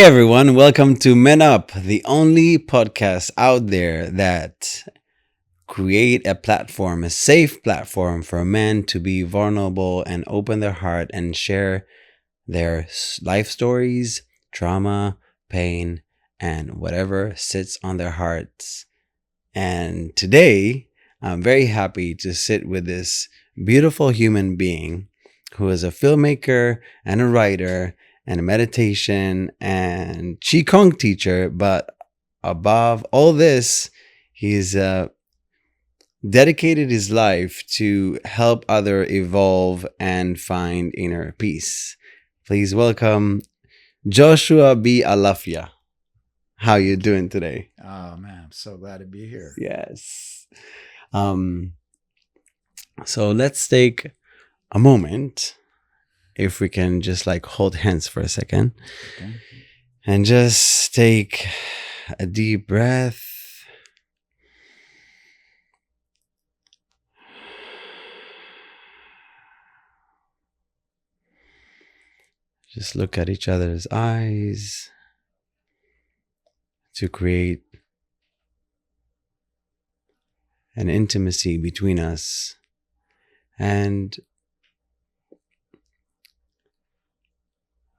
everyone, welcome to Men Up, the only podcast out there that create a platform, a safe platform for men to be vulnerable and open their heart and share their life stories, trauma, pain, and whatever sits on their hearts. And today, I'm very happy to sit with this beautiful human being who is a filmmaker and a writer and a meditation and Qi Gong teacher. But above all this, he's dedicated his life to help others evolve and find inner peace. Please welcome Joshua Bee Alafia. How you doing today? Oh man, I'm so glad to be here. Yes. So let's take a moment, if we can just like hold hands for a second, Okay. and just take a deep breath. Just look at each other's eyes to create an intimacy between us. And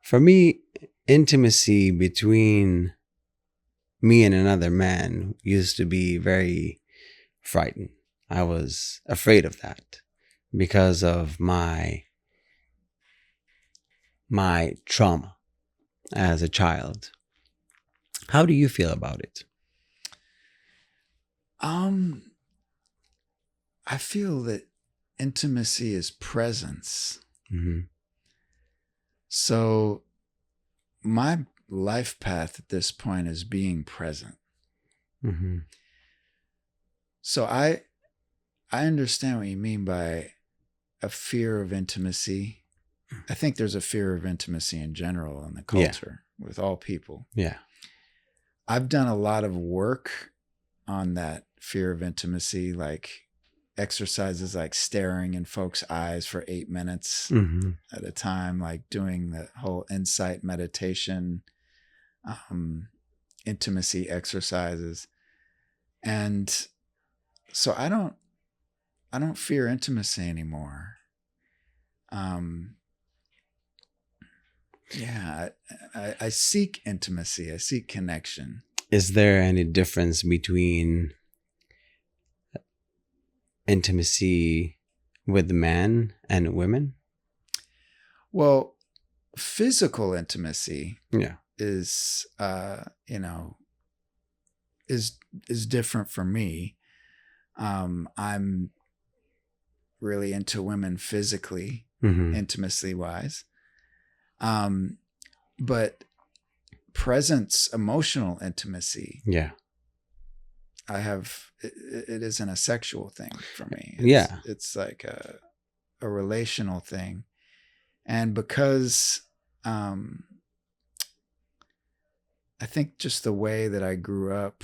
for me, intimacy between me and another man used to be very frightened. I was afraid of that because of my trauma as a child. How do you feel about it? I feel that intimacy is presence. Mm-hmm. So my life path at this point is being present. Mm-hmm. So I understand what you mean by a fear of intimacy. I think there's a fear of intimacy in general in the culture with all people. Yeah. I've done a lot of work on that fear of intimacy, like exercises like staring in folks' eyes for 8 minutes Mm-hmm. at a time, like doing the whole insight meditation, intimacy exercises. And so I don't fear intimacy anymore. I seek intimacy. I seek connection. Is there any difference between intimacy with men and women? Well, physical intimacy Yeah. is is different for me. I'm really into women physically, Mm-hmm. intimacy wise. But presence, emotional intimacy, Yeah. I have, it isn't a sexual thing for me. It's like a relational thing. And because, I think just the way that I grew up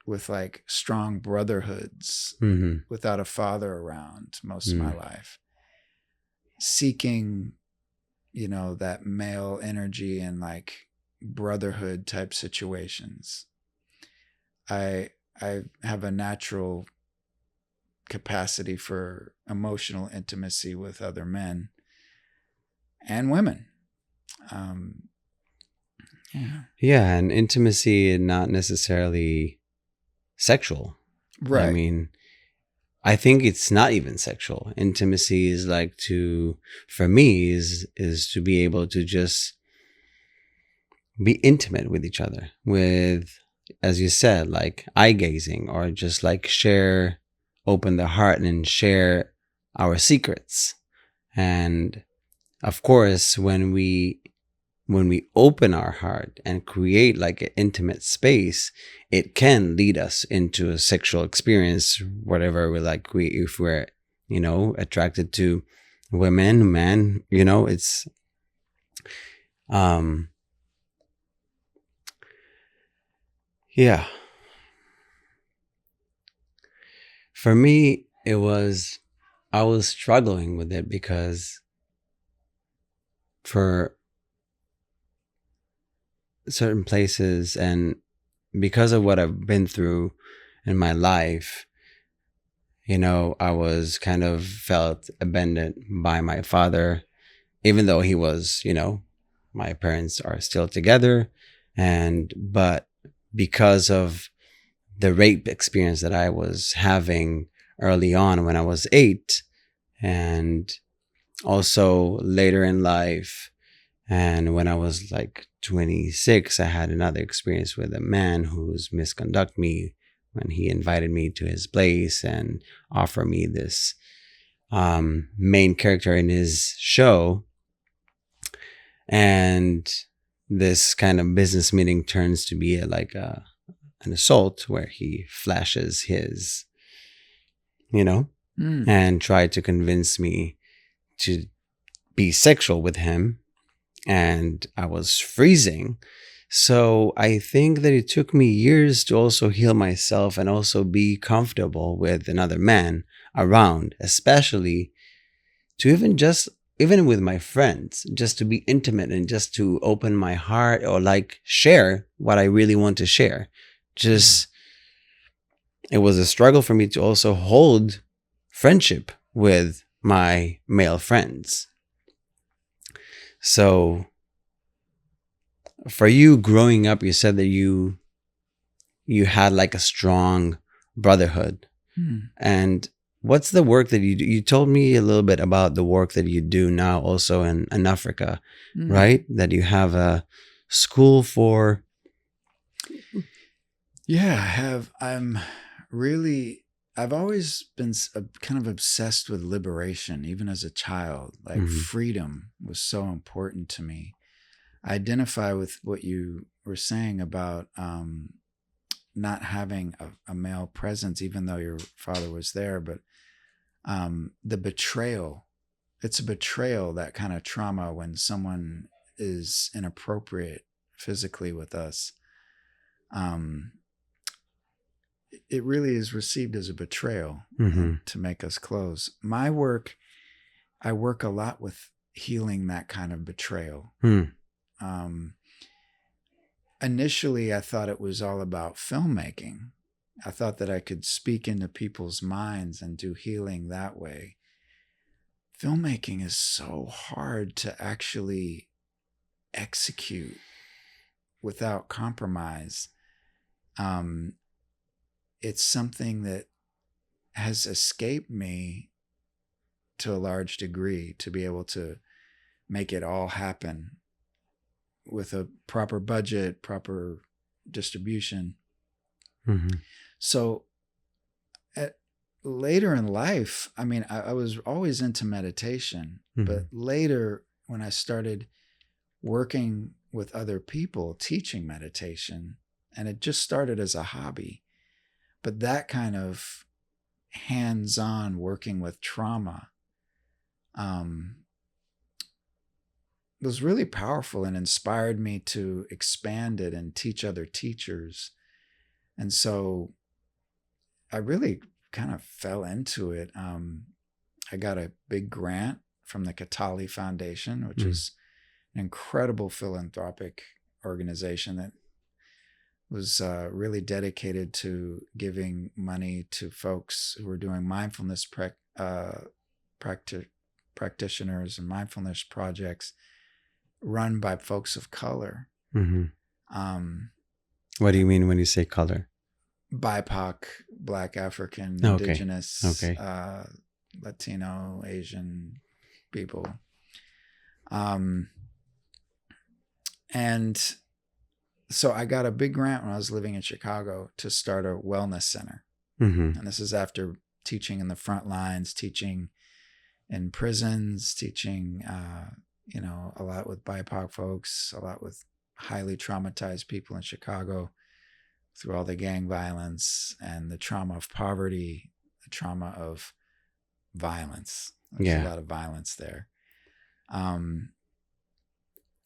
with like strong brotherhoods Mm-hmm. without a father around most of my life, seeking, that male energy and like brotherhood type situations. I have a natural capacity for emotional intimacy with other men and women. Yeah, and intimacy is not necessarily sexual. Right. I mean, I think it's not even sexual. Intimacy is like for me, is to be able to just be intimate with each other, with, as you said, like eye gazing, or just like open the heart and share our secrets. And of course, when we open our heart and create like an intimate space, it can lead us into a sexual experience, whatever we like. If we're, attracted to women, men, it's, yeah. For me, I was struggling with it because for certain places, and because of what I've been through in my life, I was kind of felt abandoned by my father, even though he was, my parents are still together. But because of the rape experience that I was having early on when I was 8, and also later in life, and when I was like 26, I had another experience with a man who's misconduct me when he invited me to his place and offered me this main character in his show. And this kind of business meeting turns to be an assault where he flashes his, and tried to convince me to be sexual with him. And I was freezing. So I think that it took me years to also heal myself and also be comfortable with another man around, especially to even with my friends, just to be intimate and just to open my heart or like share what I really want to share. Just, it was a struggle for me to also hold friendship with my male friends. So for you growing up, you said that you had like a strong brotherhood. And what's the work that you do? You told me a little bit about the work that you do now also in Africa, right? That you have a school for. Yeah, I've always been kind of obsessed with liberation, even as a child. Like freedom was so important to me. I identify with what you were saying about not having a male presence, even though your father was there, but the betrayal. It's a betrayal, that kind of trauma when someone is inappropriate physically with us. It really is received as a betrayal to make us close. My work, I work a lot with healing that kind of betrayal. Initially, I thought it was all about filmmaking. I thought that I could speak into people's minds and do healing that way. Filmmaking is so hard to actually execute without compromise. It's something that has escaped me to a large degree, to be able to make it all happen with a proper budget, proper distribution. So later in life, I mean, I was always into meditation, but later when I started working with other people, teaching meditation, and it just started as a hobby, but that kind of hands-on working with trauma was really powerful and inspired me to expand it and teach other teachers. And so I really kind of fell into it. I got a big grant from the Katali Foundation, which is an incredible philanthropic organization that was really dedicated to giving money to folks who were doing mindfulness practitioners and mindfulness projects run by folks of color. What do you mean when you say color? BIPOC, Black, African, Okay. Indigenous, Okay. Latino, Asian people. And so I got a big grant when I was living in Chicago to start a wellness center. And this is after teaching in the front lines, teaching in prisons, teaching, a lot with BIPOC folks, a lot with highly traumatized people in Chicago through all the gang violence and the trauma of poverty, the trauma of violence. There's a lot of violence there.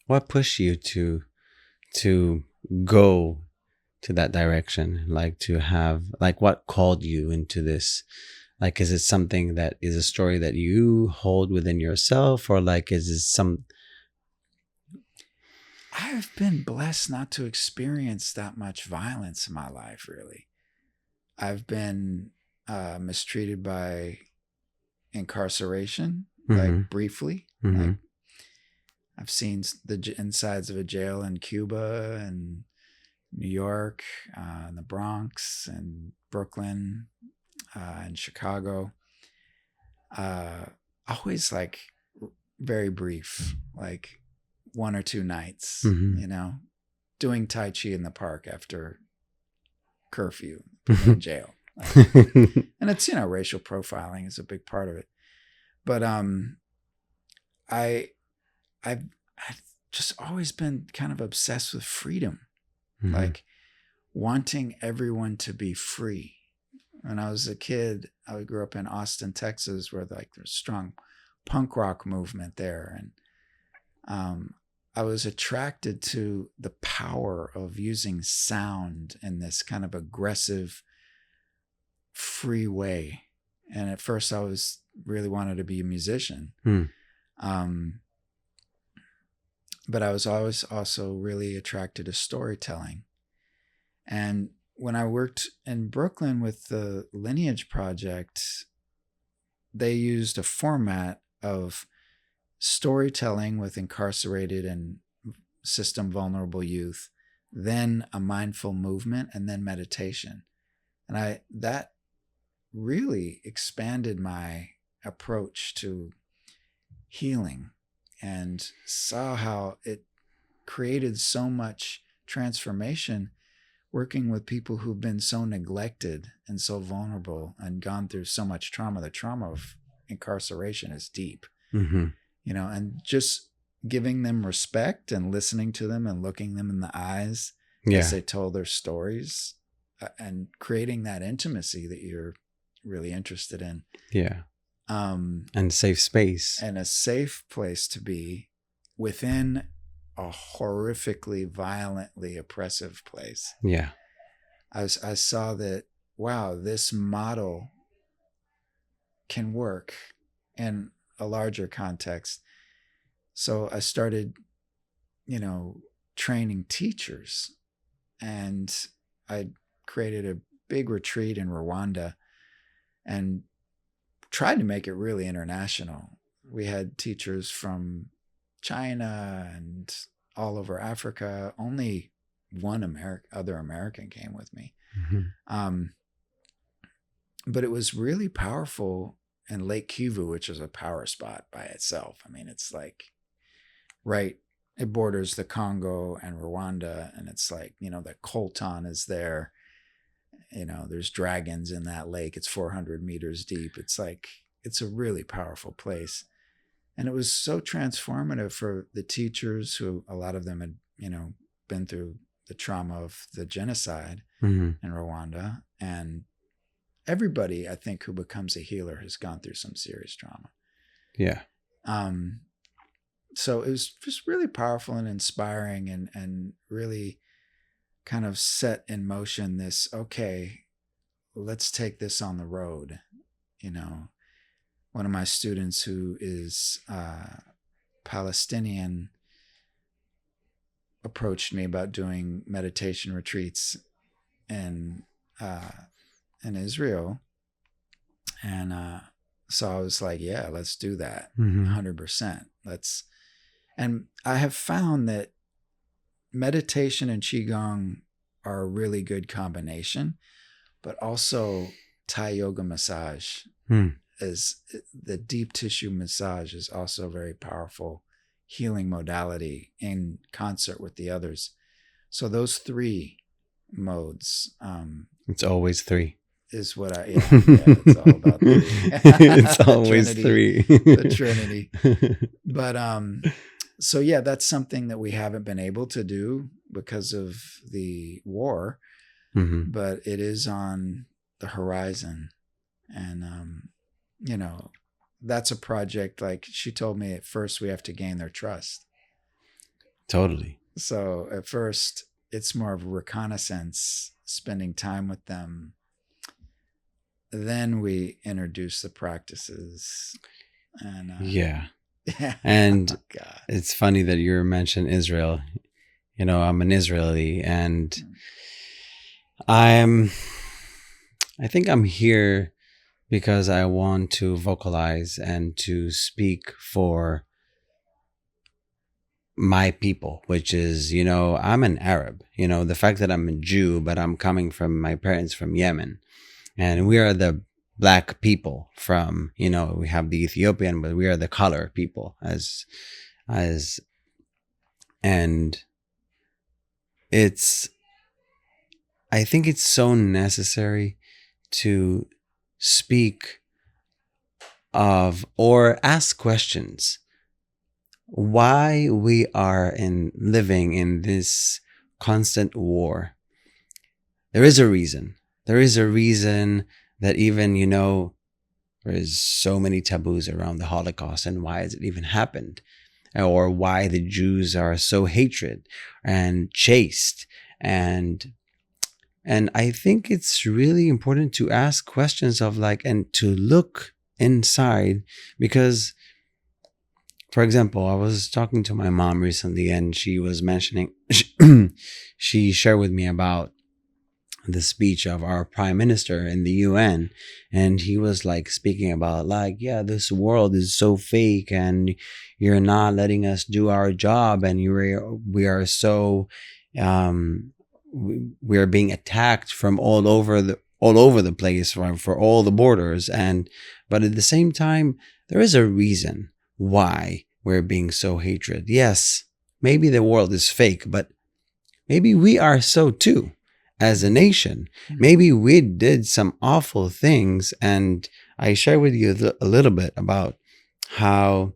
What pushed you to go to that direction? Like to have, like what called you into this? Like, is it something that is a story that you hold within yourself, or like, is it some? I've been blessed not to experience that much violence in my life, really. I've been mistreated by incarceration, like briefly. Like I've seen the insides of a jail in Cuba and New York, in the Bronx and Brooklyn, and Chicago. Always like very brief, like 1 or 2 nights, doing Tai Chi in the park after curfew, in jail. And it's, racial profiling is a big part of it. But I've just always been kind of obsessed with freedom, like wanting everyone to be free. When I was a kid, I grew up in Austin, Texas, where like there's a strong punk rock movement there. And I was attracted to the power of using sound in this kind of aggressive, free way. And at first I really wanted to be a musician. But I was always also really attracted to storytelling. And when I worked in Brooklyn with the Lineage Project, they used a format of storytelling with incarcerated and system vulnerable youth, then a mindful movement, and then meditation. And that really expanded my approach to healing, and saw how it created so much transformation working with people who've been so neglected and so vulnerable and gone through so much trauma. The trauma of incarceration is deep, and just giving them respect and listening to them and looking them in the eyes as they told their stories, and creating that intimacy that you're really interested in. Yeah. And safe space. And a safe place to be within a horrifically, violently oppressive place. Yeah. I saw that, wow, this model can work in a larger context. So I started, training teachers, and I created a big retreat in Rwanda and tried to make it really international. We had teachers from China and all over Africa. Only one other American came with me. But it was really powerful in Lake Kivu, which is a power spot by itself. I mean, it's like it borders the Congo and Rwanda, and it's like, the coltan is there. There's dragons in that lake. It's 400 meters deep. It's a really powerful place. And it was so transformative for the teachers, who a lot of them had, been through the trauma of the genocide in Rwanda. And everybody, I think, who becomes a healer has gone through some serious trauma. Yeah. So it was just really powerful and inspiring, and really kind of set in motion this, okay, let's take this on the road. One of my students, who is Palestinian, approached me about doing meditation retreats in Israel. And so I was like, yeah, let's do that. 100%. And I have found that meditation and Qi Gong are a really good combination, but also Thai yoga massage is the deep tissue massage is also a very powerful healing modality in concert with the others. So those 3 modes. It's always 3. Is what it's all about 3. It's always Trinity, 3. The Trinity. But so yeah, that's something that we haven't been able to do because of the war, but it is on the horizon. And that's a project, like she told me, at first we have to gain their trust. Totally. So at first it's more of a reconnaissance, spending time with them. Then we introduce the practices. And yeah. And God. It's funny that you mentioned Israel. I'm an Israeli, and I think I'm here because I want to vocalize and to speak for my people, which is, I'm an Arab. The fact that I'm a Jew, but I'm coming from my parents from Yemen, and we are the black people from, we have the Ethiopian, but we are the color people as, and I think it's so necessary to speak of or ask questions why we are living in this constant war. There is a reason. There is a reason that even, there is so many taboos around the Holocaust and why has it even happened, or why the Jews are so hatred and chaste. And I think it's really important to ask questions of and to look inside, because, for example, I was talking to my mom recently, and she was mentioning, she shared with me about the speech of our prime minister in the UN, and he was speaking about yeah, this world is so fake, and you're not letting us do our job, and we are so we are being attacked from all over the place, for all the borders, but at the same time there is a reason why we're being so hatred. Yes, maybe the world is fake, but maybe we are so too as a nation. Maybe we did some awful things, and I share with you a little bit about how,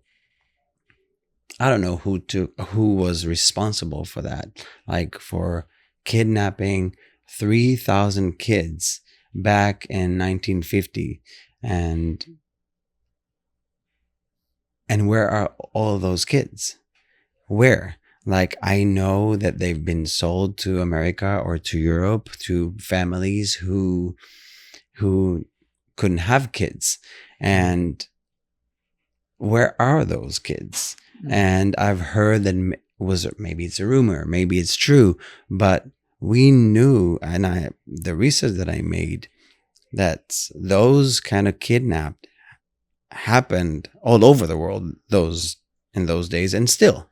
I don't know who was responsible for that, for kidnapping 3,000 kids back in 1950, and where are all those kids? Where? I know that they've been sold to America or to Europe to families who couldn't have kids. And where are those kids? And I've heard that maybe it's a rumor, maybe it's true, but we knew, and the research that I made, that those kind of kidnapped happened all over the world in those days, and still.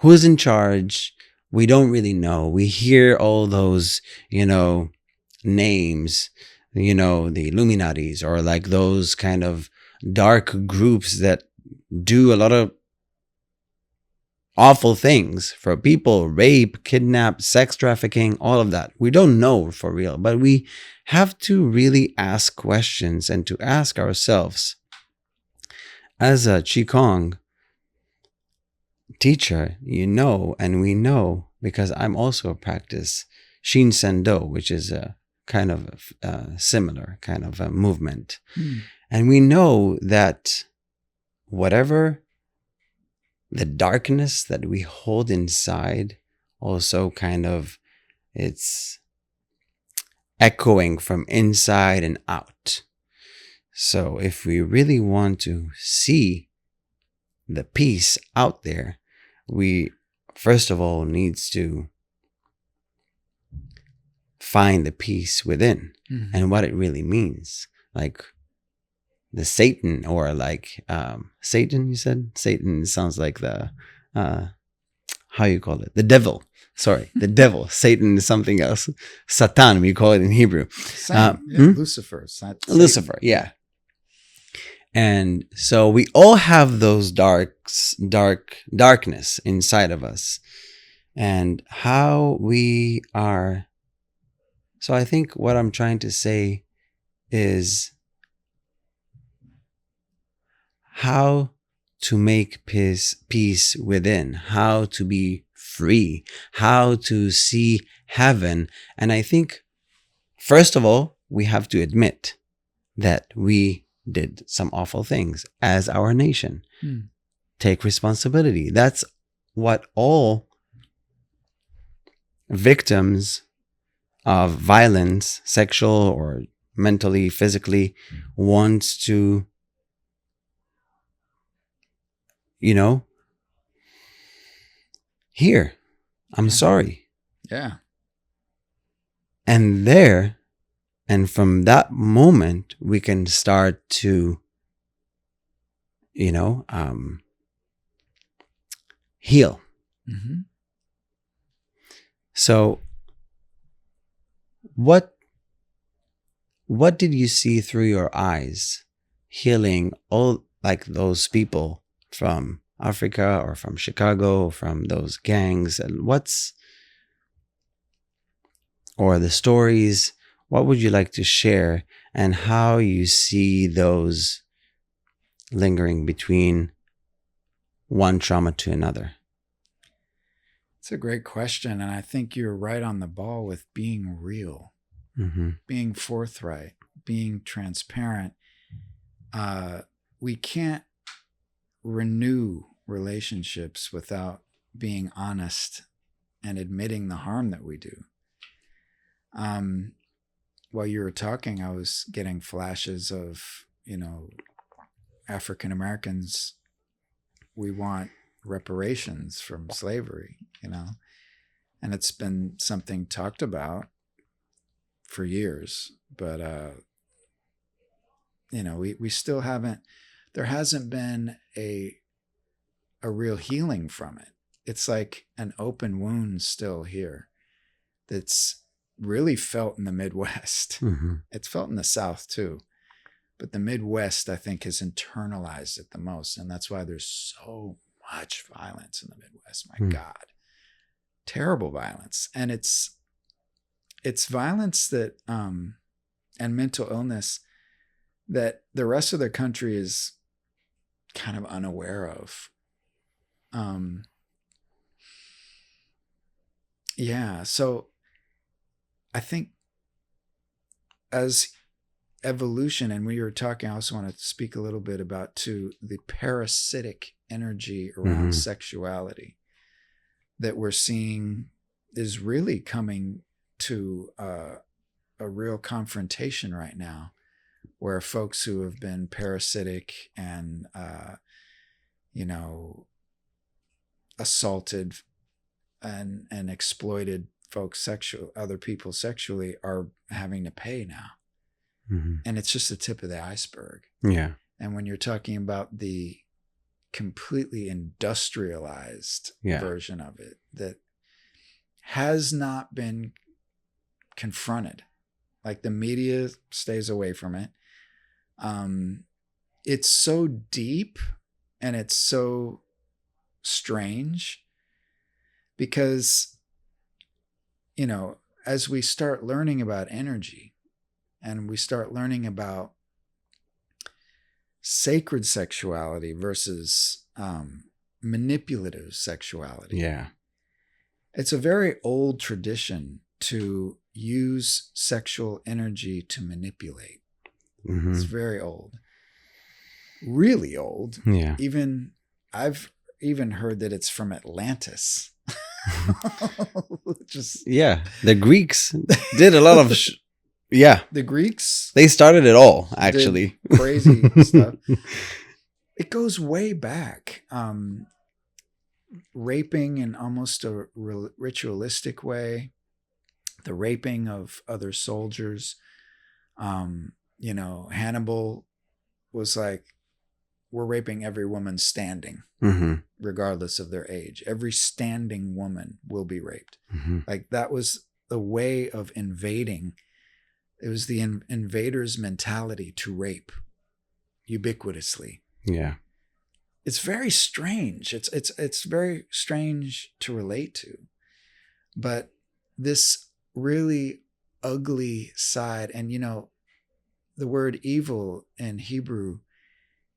Who's in charge? We don't really know. We hear all those, names, the Illuminatis, or those kind of dark groups that do a lot of awful things for people: rape, kidnap, sex trafficking, all of that. We don't know for real, but we have to really ask questions and to ask ourselves. As a Qi Gong teacher, and we know, because I'm also a practice Shin Sendo, which is a kind of similar kind of a movement. And we know that whatever the darkness that we hold inside, also kind of, it's echoing from inside and out. So if we really want to see the peace out there, we first of all needs to find the peace within, and what it really means. The Satan, or Satan, you said? Satan sounds like the, how you call it? The devil. Sorry, the devil. Satan is something else. Satan, we call it in Hebrew. Lucifer. Lucifer, yeah. And so we all have those darkness inside of us, and how we are. So I think what I'm trying to say is how to make peace within, how to be free, how to see heaven. And I think, first of all, we have to admit that we did some awful things as our nation. Take responsibility. That's what all victims of violence, sexual or mentally, physically, wants to, hear. I'm sorry. Yeah. And from that moment, we can start to, heal. Mm-hmm. So what did you see through your eyes healing all like those people from Africa or from Chicago, from those gangs? And or the stories, what would you like to share, and how you see those lingering between one trauma to another? It's a great question. And I think you're right on the ball with being real, being forthright, being transparent. We can't renew relationships without being honest and admitting the harm that we do. While you were talking, I was getting flashes of, African Americans. We want reparations from slavery, and it's been something talked about for years, but we still haven't. There hasn't been a real healing from it. It's like an open wound still here that's really felt in the Midwest. It's felt in the South too, but the Midwest, I think, has internalized it the most, and that's why there's so much violence in the Midwest. My God, terrible violence, and it's violence that and mental illness that the rest of the country is kind of unaware of. So I think as evolution, and we were talking, I also want to speak a little bit about too the parasitic energy around sexuality that we're seeing is really coming to a real confrontation right now, where folks who have been parasitic and assaulted and exploited other people sexually are having to pay now. And it's just the tip of the iceberg. Yeah. And when you're talking about the completely industrialized version of it that has not been confronted, like the media stays away from it. It's so deep and it's so strange because, as we start learning about energy and we start learning about sacred sexuality versus manipulative sexuality. Yeah. It's a very old tradition to use sexual energy to manipulate. It's very old. Really old. Yeah. I've even heard that it's from Atlantis. The Greeks did a lot of the Greeks, they started it all, actually. Crazy stuff. It goes way back. Raping in almost a ritualistic way, the raping of other soldiers. Hannibal was like, we're raping every woman standing, regardless of their age. Every standing woman will be raped. Like that was the way of invading. It was the invader's mentality to rape ubiquitously. Yeah. It's very strange. It's very strange to relate to. But this really ugly side, and the word evil in Hebrew,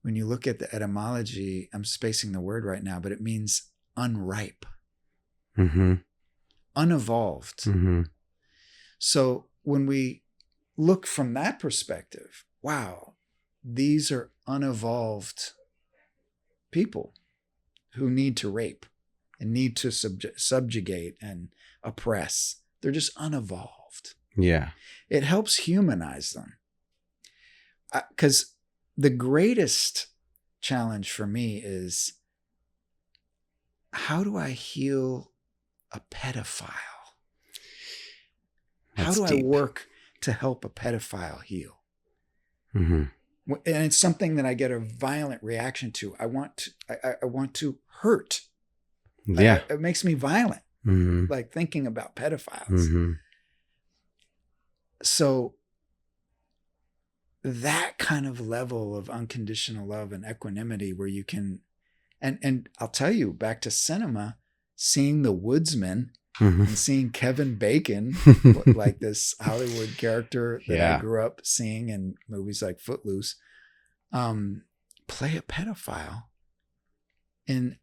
when you look at the etymology, I'm spacing the word right now, but it means unripe, unevolved. So when we look from that perspective, wow, these are unevolved people who need to rape and need to subjugate and oppress. They're just unevolved. Yeah. It helps humanize them. Because the greatest challenge for me is, how do I heal a pedophile? That's How do deep. I work to help a pedophile heal? Mm-hmm. And it's something that I get a violent reaction to. I want to hurt. Yeah. It makes me violent, Mm-hmm. like thinking about pedophiles. Mm-hmm. So that kind of level of unconditional love and equanimity where you can, and I'll tell you, back to cinema, seeing The Woodsman Mm-hmm. and seeing Kevin Bacon, like this Hollywood character that I grew up seeing in movies like Footloose, play a pedophile in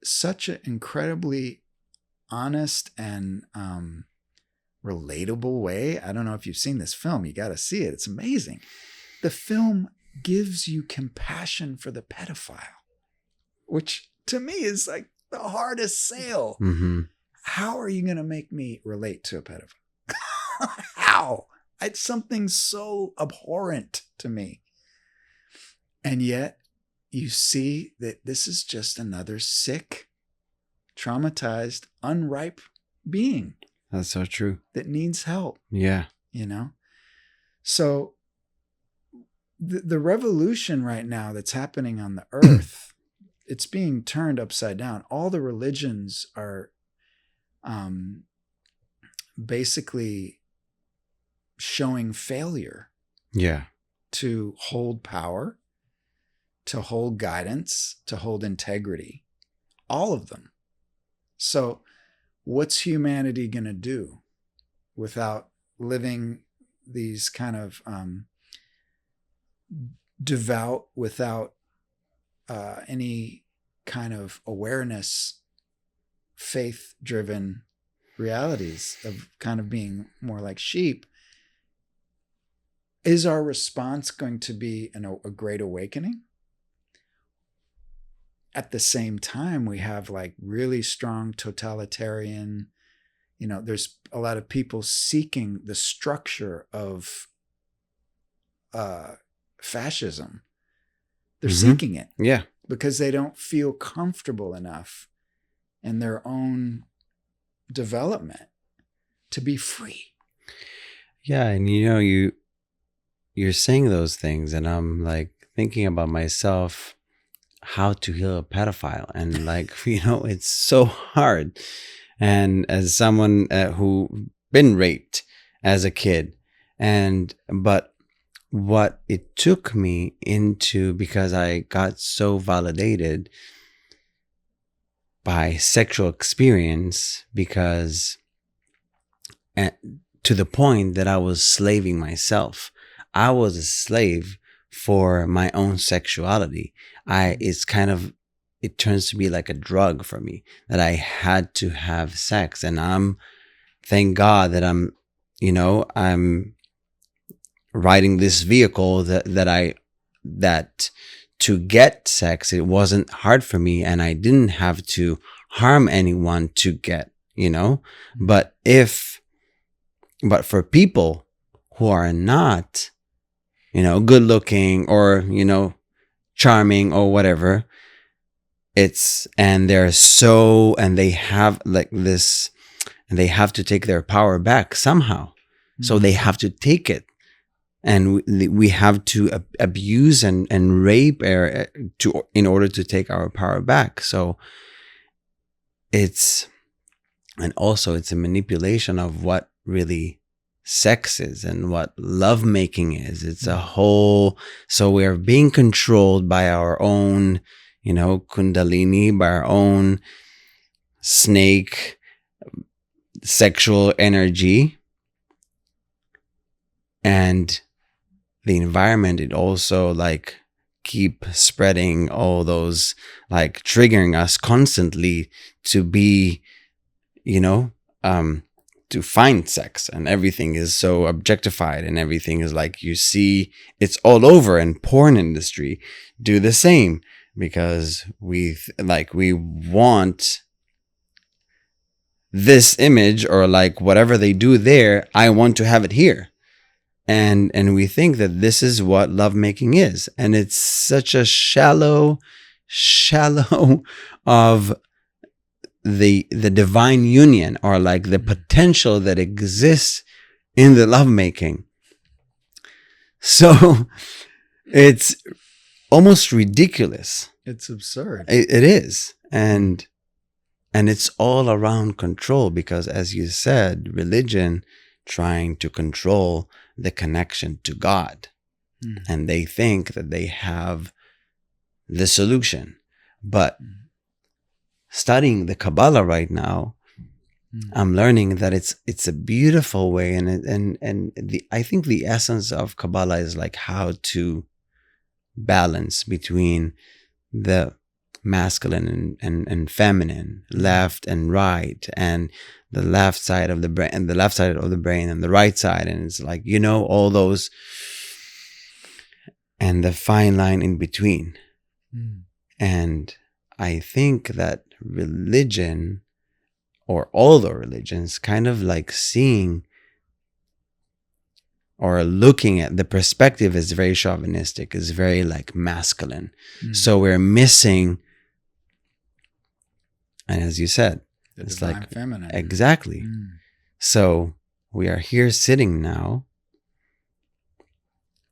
such an incredibly honest and relatable way. I don't know if you've seen this film. You got to see it. It's amazing. The film gives you compassion for the pedophile, which to me is like the hardest sale. Mm-hmm. How are you going to make me relate to a pedophile? How? It's something so abhorrent to me. And yet you see that this is just another sick, traumatized, unripe being. That's so true. That needs help. Yeah. You know? So the revolution right now that's happening on the earth, it's being turned upside down. All the religions are basically showing failure. Yeah. To hold power, to hold guidance, to hold integrity. All of them. So what's humanity going to do without living these kind of devout, without any kind of awareness, faith-driven realities of kind of being more like sheep? Is our response going to be a great awakening? At the same time, we have like really strong totalitarian, there's a lot of people seeking the structure of fascism. They're seeking it. Yeah. Because they don't feel comfortable enough in their own development to be free. Yeah. And you're saying those things, and I'm like thinking about myself, how to heal a pedophile. And like, it's so hard. And as someone who been raped as a kid, but what it took me into, because I got so validated by sexual experience, because to the point that I was slaving myself. I was a slave for my own sexuality. It turns to be like a drug for me, that I had to have sex. And thank God that I'm riding this vehicle that to get sex, it wasn't hard for me, and I didn't have to harm anyone to get, but for people who are not, good looking or, charming or whatever, and they have like this, and they have to take their power back somehow. Mm-hmm. So they have to take it. And we have to abuse and rape in order to take our power back. So it's a manipulation of what really sex is and what lovemaking is. It's a whole, so we're being controlled by our own, kundalini, by our own snake sexual energy. And the environment, it also like keep spreading all those, like triggering us constantly to be, to find sex, and everything is so objectified, and everything is like, you see, it's all over. And porn industry do the same, because we want this image, or like whatever they do there, I want to have it here. And we think that this is what lovemaking is. And it's such a shallow of the divine union, or like the potential that exists in the lovemaking. So it's almost ridiculous. It's absurd. It is. And it's all around control, because as you said, religion trying to control the connection to God. And they think that they have the solution. But studying the Kabbalah right now, I'm learning that it's a beautiful way, and I think the essence of Kabbalah is like how to balance between the masculine and feminine, left and right, and the left side of the brain and the left side of the brain and the right side, and it's like, you know, all those, and the fine line in between. And I think that religion, or all the religions, kind of like seeing or looking at the perspective is very chauvinistic, is very like masculine. So we're missing, and as you said, The it's divine like feminine. exactly. So we are here sitting now,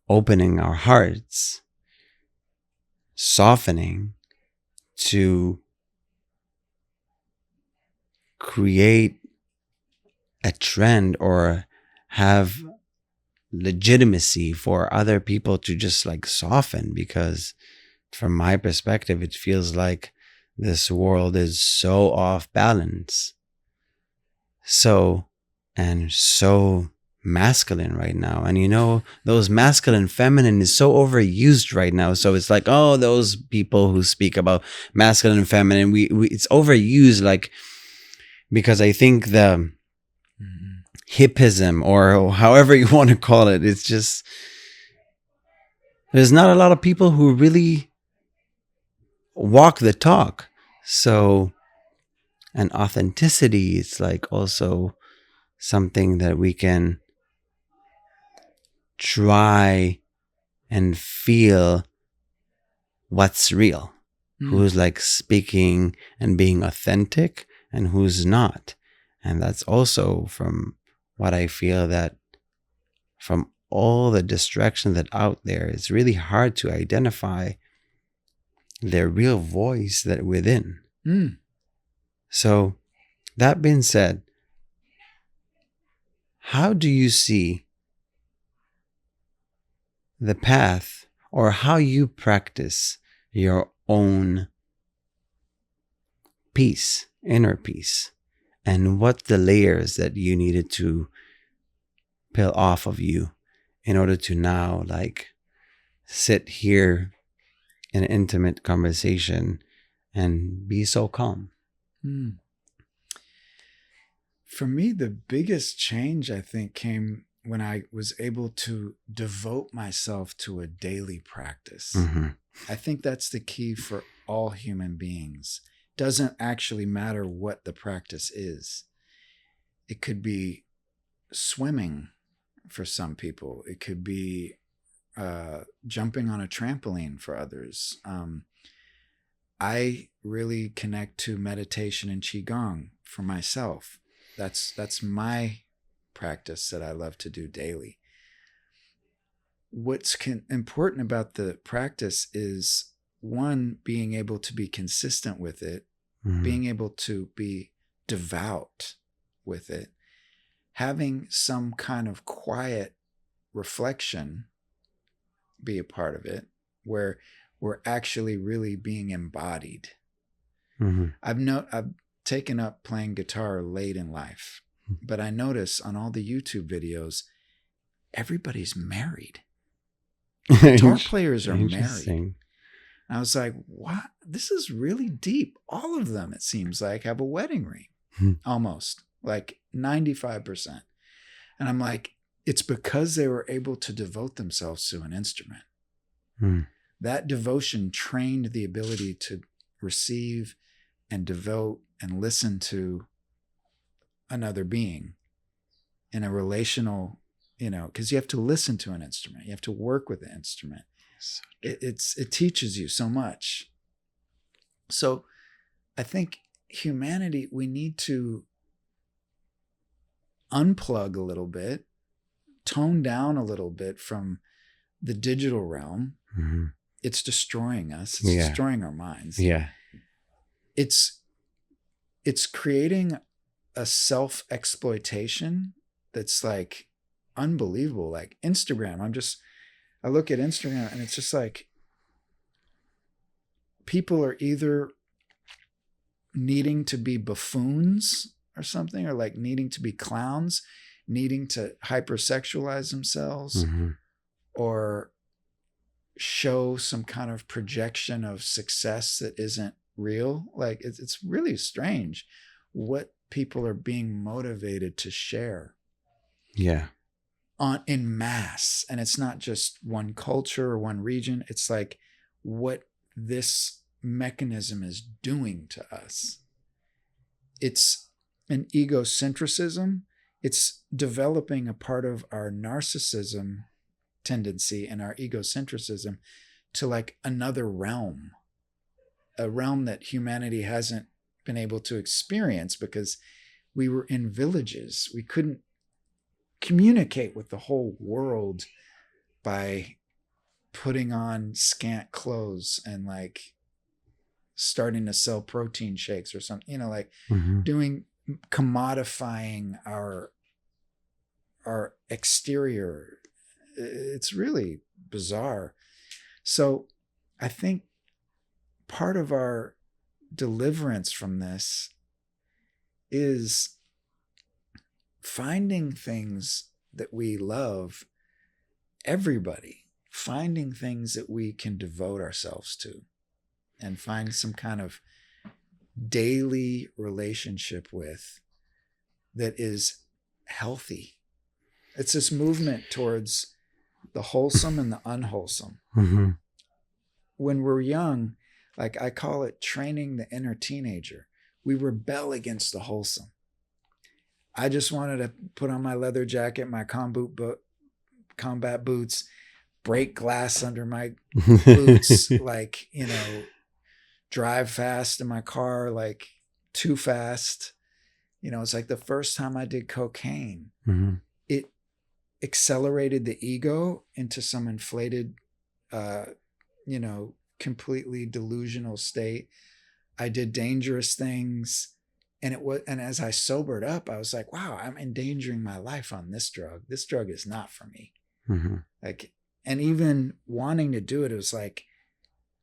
opening our hearts, softening to create a trend or have legitimacy for other people to just like soften, because from my perspective it feels like this world is so off balance, so masculine right now. And you know, those masculine feminine is so overused right now. So it's like, oh, those people who speak about masculine and feminine, we it's overused, like, because I think the hippism, or however you want to call it, it's just, there's not a lot of people who really walk the talk. So, and authenticity, it's like also something that we can try and feel what's real, who's like speaking and being authentic and who's not. And that's also from what I feel, that from all the distraction that out there, it's really hard to identify their real voice that within. So that being said, how do you see the path, or how you practice your own peace, inner peace, and what the layers that you needed to peel off of you in order to now like sit here in an intimate conversation and be so calm? For me, the biggest change, I think, came when I was able to devote myself to a daily practice. I think that's the key for all human beings. Doesn't actually matter what the practice is. It could be swimming for some people. It could be jumping on a trampoline for others. I really connect to meditation and Qi Gong for myself. That's my practice that I love to do daily. What's important about the practice is, one, being able to be consistent with it, being able to be devout with it, having some kind of quiet reflection be a part of it, where we're actually really being embodied. I've taken up playing guitar late in life, but I notice on all the YouTube videos, everybody's married. Guitar players are married. I was like, what? This is really deep. All of them, it seems like, have a wedding ring, almost like 95%. And I'm like, it's because they were able to devote themselves to an instrument. That devotion trained the ability to receive and devote and listen to another being in a relational, because you have to listen to an instrument. You have to work with the instrument. It teaches you so much. So I think humanity, we need to unplug a little bit, tone down a little bit from the digital realm. Mm-hmm. It's destroying us. It's destroying our minds. Yeah. It's creating a self-exploitation that's like unbelievable. Like Instagram, I look at Instagram and it's just like people are either needing to be buffoons or something, or like needing to be clowns, needing to hypersexualize themselves, Mm-hmm. or show some kind of projection of success that isn't real. Like it's really strange what people are being motivated to share. Yeah. In mass. And it's not just one culture or one region. It's like what this mechanism is doing to us. It's an egocentrism. It's developing a part of our narcissism tendency and our egocentrism to like another realm, a realm that humanity hasn't been able to experience because we were in villages. We couldn't communicate with the whole world by putting on scant clothes and like starting to sell protein shakes or something, like Mm-hmm. doing commodifying our exterior. It's really bizarre. So I think part of our deliverance from this is finding things that we love, everybody, finding things that we can devote ourselves to and find some kind of daily relationship with that is healthy. It's this movement towards the wholesome and the unwholesome. Mm-hmm. When we're young, like I call it training the inner teenager. We rebel against the wholesome. I just wanted to put on my leather jacket, my combat boots, break glass under my boots, like, drive fast in my car, like too fast. It's like the first time I did cocaine, Mm-hmm. it accelerated the ego into some inflated, completely delusional state. I did dangerous things. And as I sobered up, I was like, wow, I'm endangering my life on this drug. This drug is not for me. Mm-hmm. Like, and even wanting to do it, it was like,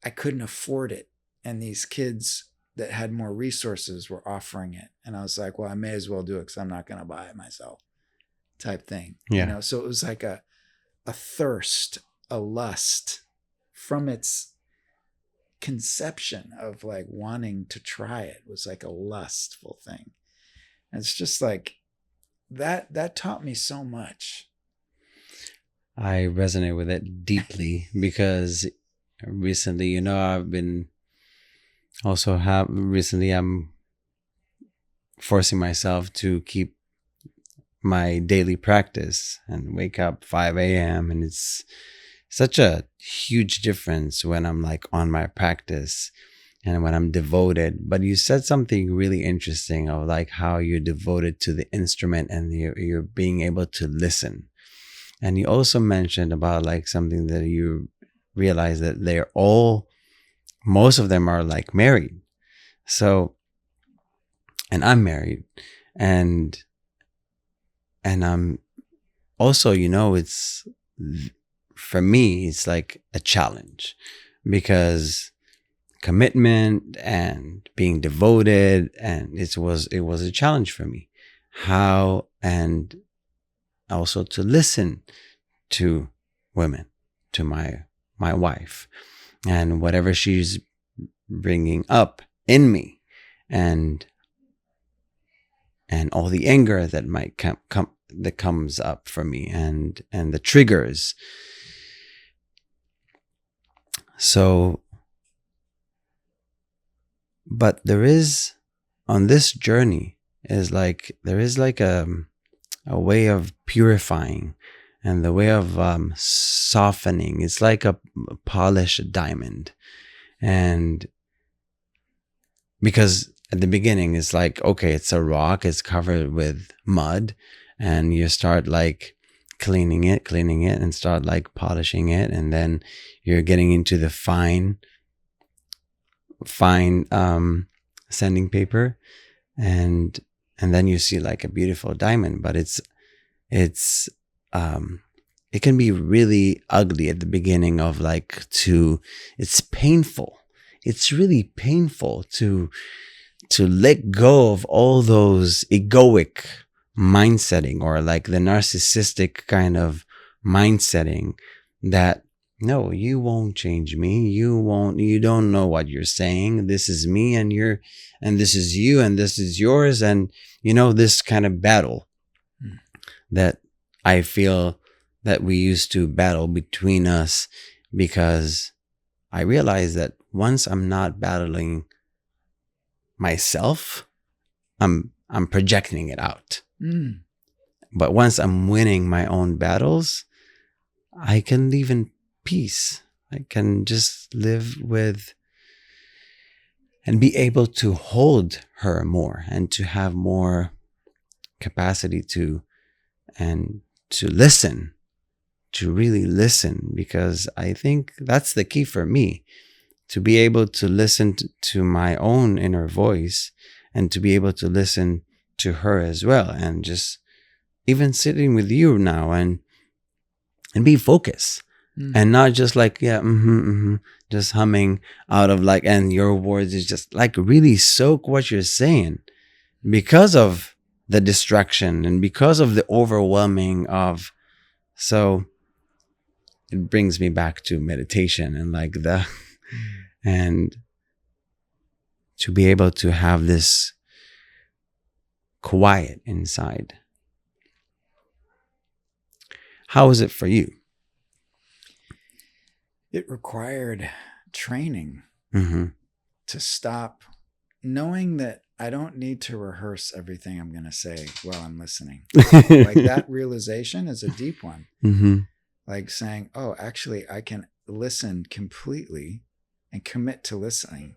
I couldn't afford it. And these kids that had more resources were offering it. And I was like, well, I may as well do it because I'm not going to buy it myself type thing. Yeah. So it was like a thirst, a lust from its conception of like wanting to try it was like a lustful thing. And it's just like that taught me so much. I resonate with it deeply because recently, I've been recently I'm forcing myself to keep my daily practice and wake up 5 a.m. and it's such a huge difference when I'm like on my practice and when I'm devoted. But you said something really interesting of like how you're devoted to the instrument and you're being able to listen. And you also mentioned about like something that you realize that most of them are like married. So, and I'm married and I'm also, it's, for me, it's like a challenge because commitment and being devoted, and it was a challenge for me. How, and also to listen to women, to my wife, and whatever she's bringing up in me, and all the anger that might that comes up for me, and the triggers. So, but there is, on this journey, there is a way of purifying and the way of softening. It's like a polished diamond. And because at the beginning, it's like, okay, it's a rock, it's covered with mud, and you start like cleaning it, and start like polishing it. And then you're getting into the fine sanding paper, and then you see like a beautiful diamond. But it's it can be really ugly at the beginning of like it's painful. It's really painful to let go of all those egoic mindsetting, or like the narcissistic kind of mindsetting that, no, you won't change me. You don't know what you're saying. This is me, and this is you, and this is yours. And this kind of battle that I feel that we used to battle between us, because I realized that once I'm not battling myself, I'm projecting it out. But once I'm winning my own battles, I can live in peace. I can just live with and be able to hold her more, and to have more capacity to listen, to really listen, because I think that's the key for me, to be able to listen to my own inner voice, and to be able to listen to her as well. And just even sitting with you now and be focused, and not just like, just humming out of like, and your words is just like really soak what you're saying, because of the distraction and because of the overwhelming of. So it brings me back to meditation and like and to be able to have this quiet inside. How is it for you? It required training to stop, knowing that I don't need to rehearse everything I'm going to say while I'm listening. Like that realization is a deep one. Like saying, oh, actually, I can listen completely and commit to listening,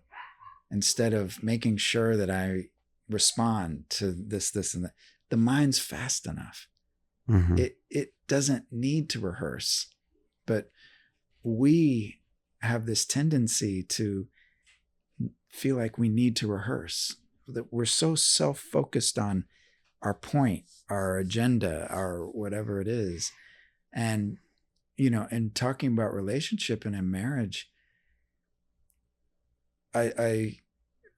instead of making sure that I respond to this, and that. The mind's fast enough. It doesn't need to rehearse. But we have this tendency to feel like we need to rehearse, that we're so self-focused on our point, our agenda, our whatever it is. And, and talking about relationship and in marriage, I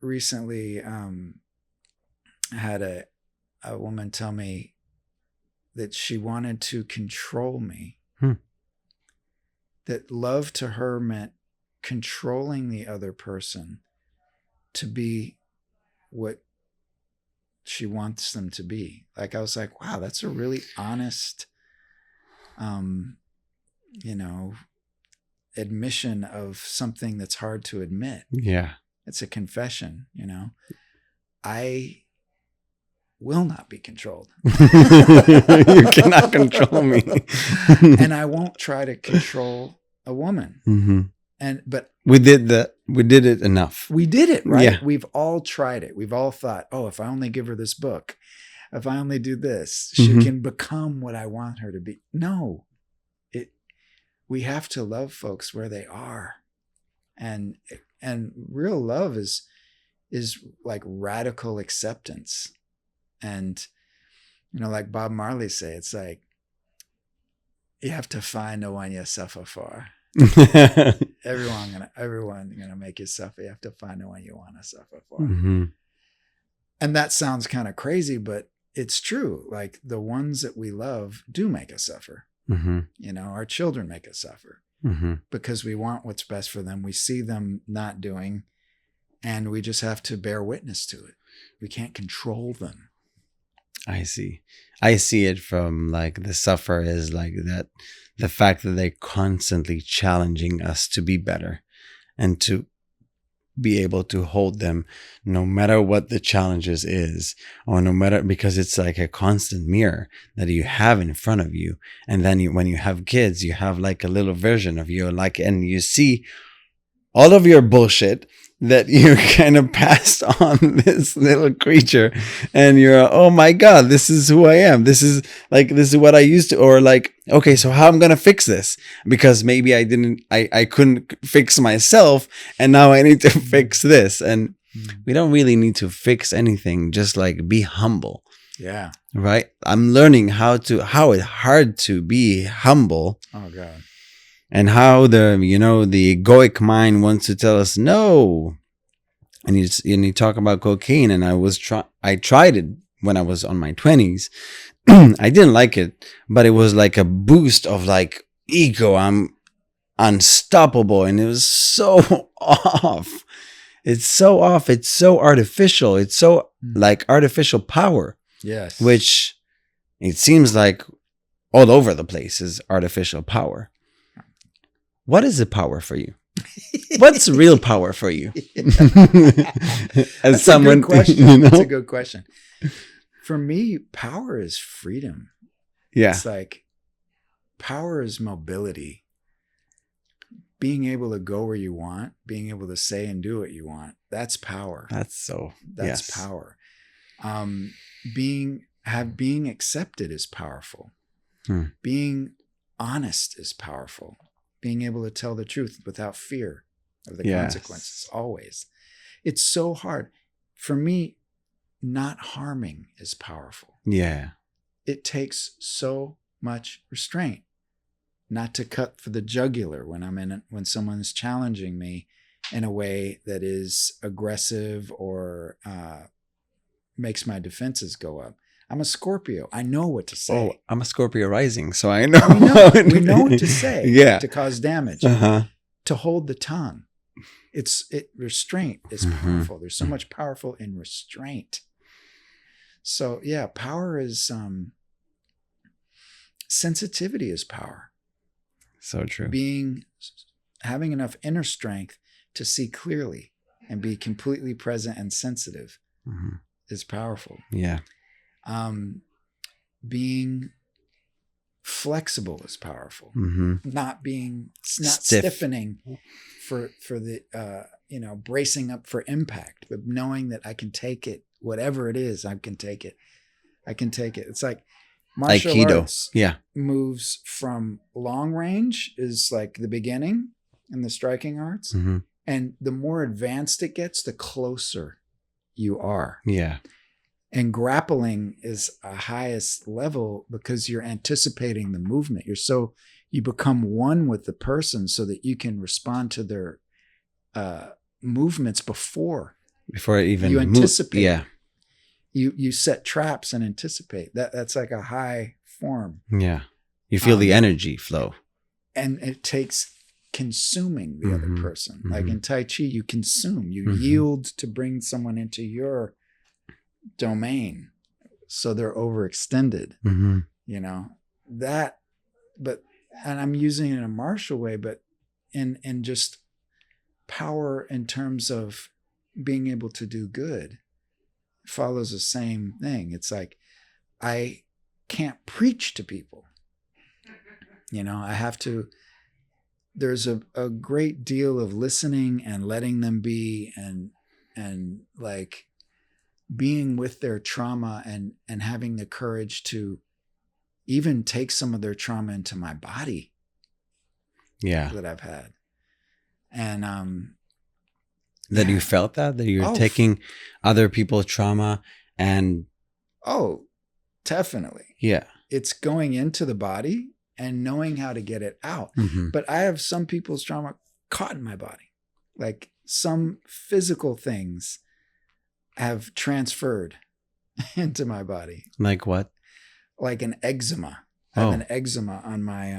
recently had a woman tell me that she wanted to control me. That love to her meant controlling the other person to be what she wants them to be. Like, I was like, wow, that's a really honest, admission of something that's hard to admit. Yeah. It's a confession, I will not be controlled. You cannot control me. And I won't try to control a woman. But we did that. We did it enough. We did it, right? Yeah. We've all tried it. We've all thought, oh, if I only give her this book, if I only do this, she can become what I want her to be. No, we have to love folks where they are. And real love is like radical acceptance. And, like Bob Marley say, it's like, you have to find the one you suffer for. Everyone gonna make you suffer. You have to find the one you want to suffer for. And that sounds kind of crazy, but it's true. Like the ones that we love do make us suffer. Our children make us suffer because we want what's best for them. We see them not doing, and we just have to bear witness to it. We can't control them. I see it from like the suffer is like that, the fact that they're constantly challenging us to be better and to be able to hold them no matter what the challenges is, or no matter, because it's like a constant mirror that you have in front of you. And then when you have kids, you have like a little version of you, like, and you see all of your bullshit that you kind of passed on this little creature, and you're, oh my God, this is who I am. This is what I used to, or like, okay, so how I'm going to fix this? Because maybe I couldn't fix myself, and now I need to fix this. And we don't really need to fix anything. Just like be humble. Yeah. Right. I'm learning how it's hard to be humble. Oh God. And how the egoic mind wants to tell us no. And you talk about cocaine, and I tried it when I was on my 20s. I didn't like it, but it was like a boost of like ego. I'm unstoppable, and it was so off. It's so off. It's so artificial. It's so like artificial power. Yes. Which it seems like all over the place is artificial power. What is the power for you? What's real power for you? That's a good question. That's a good question. For me, power is freedom. Yeah. It's like power is mobility. Being able to go where you want, being able to say and do what you want. That's power. That's power. Being accepted is powerful. Being honest is powerful. Being able to tell the truth without fear of the consequences, always. It's so hard. For me, not harming is powerful. Yeah. It takes so much restraint not to cut for the jugular when someone is challenging me in a way that is aggressive or makes my defenses go up. I'm a Scorpio. I know what to say. Oh, I'm a Scorpio rising, so I know. We know what to say to cause damage, to hold the tongue. Restraint is powerful. There's so much powerful in restraint. So yeah, power is sensitivity is power. So true. Having enough inner strength to see clearly and be completely present and sensitive is powerful. Yeah. Being flexible is powerful. Not stiffening for the bracing up for impact, but knowing that I can take it, whatever it is, I can take it. It's like martial Aikido. arts moves from long range is like the beginning in the striking arts. And the more advanced it gets, the closer you are. Yeah. And grappling is a highest level because you're anticipating the movement. You become one with the person so that you can respond to their movements before even you anticipate. Yeah. You set traps and anticipate. That's like a high form. Yeah. You feel the energy flow. And it takes consuming the other person. Like in Tai Chi, you consume, you yield to bring someone into your domain. So they're overextended, and I'm using it in a martial way, but in just power in terms of being able to do good follows the same thing. It's like, I can't preach to people. I have to, there's a great deal of listening and letting them be and like being with their trauma and having the courage to even take some of their trauma into my body. Yeah. That I've had. And you felt that you're taking other people's trauma and definitely. Yeah. It's going into the body and knowing how to get it out. But I have some people's trauma caught in my body. Like some physical things have transferred into my body. Like what? Like an eczema. I have an eczema on my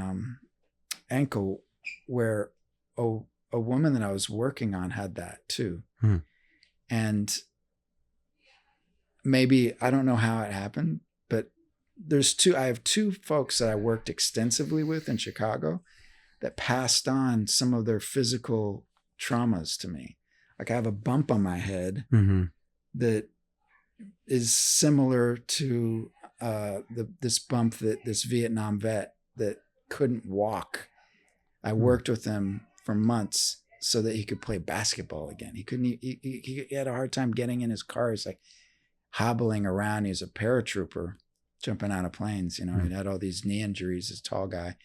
ankle where a woman that I was working on had that too. And maybe, I don't know how it happened, but I have two folks that I worked extensively with in Chicago that passed on some of their physical traumas to me. Like I have a bump on my head that is similar to this bump that this Vietnam vet that couldn't walk. I worked with him for months so that he could play basketball again. He couldn't. He had a hard time getting in his car. He's like hobbling around. He's a paratrooper, jumping out of planes. You know, he had all these knee injuries. This tall guy,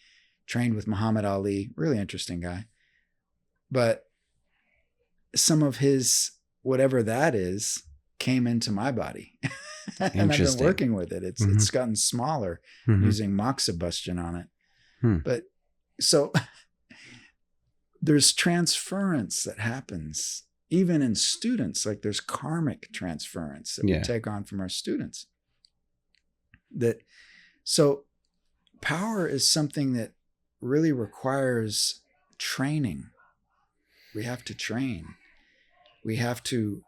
trained with Muhammad Ali. Really interesting guy. But some of his whatever that is came into my body, and I've been working with it. It's gotten smaller using moxibustion on it. But so there's transference that happens even in students. Like there's karmic transference that we take on from our students. So power is something that really requires training. We have to train. We have to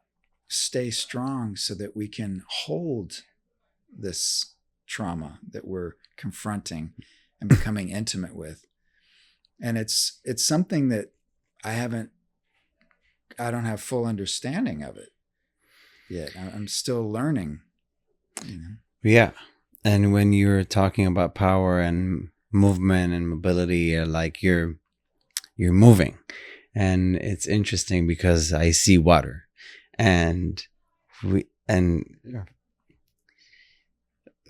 stay strong so that we can hold this trauma that we're confronting and becoming intimate with. And it's something that I don't have full understanding of it yet. I'm still learning. You know? Yeah. And when you're talking about power and movement and mobility, like you're moving. And it's interesting because I see water, and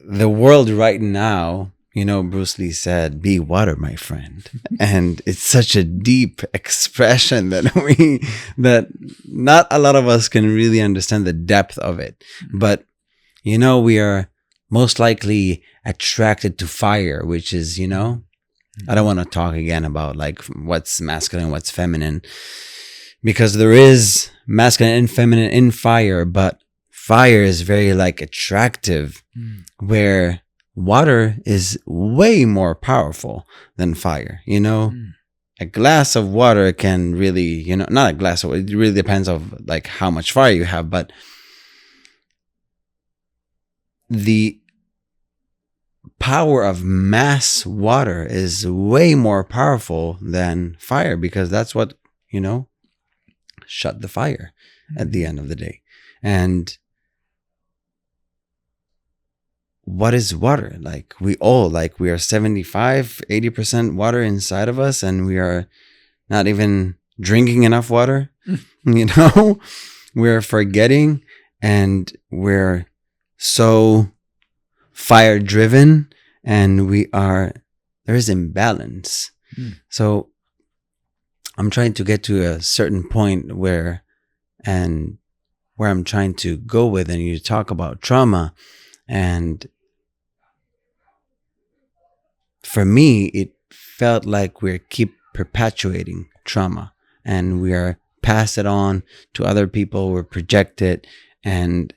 the world right now, you know, Bruce Lee said, "Be water, my friend." And it's such a deep expression that not a lot of us can really understand the depth of it. But, you know, we are most likely attracted to fire, which is, you know, I don't want to talk again about like what's masculine, what's feminine, because there is masculine and feminine in fire, but fire is very like attractive, where water is way more powerful than fire. You know, a glass of water can really, you know, not a glass of, it really depends of like how much fire you have, but the power of mass water is way more powerful than fire, because that's what, you know, shut the fire at the end of the day. And what is water? Like we are 75, 80% water inside of us, and we are not even drinking enough water. You know, we're forgetting, and we're so fire driven, and there is imbalance. So I'm trying to get to a certain point where I'm trying to go with, and you talk about trauma, and for me it felt like we keep perpetuating trauma, and we are pass it on to other people, we're projected, and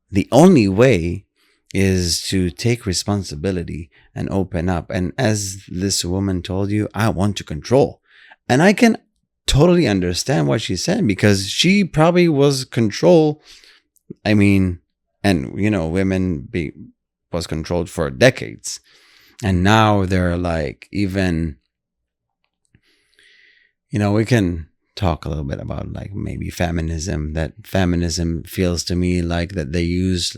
the only way is to take responsibility and open up. And as this woman told you, I want to control. And I can totally understand what she said, because she probably was control. I mean, and you know, was controlled for decades. And now they're like, even, you know, we can talk a little bit about like maybe feminism. That feminism feels to me like that they use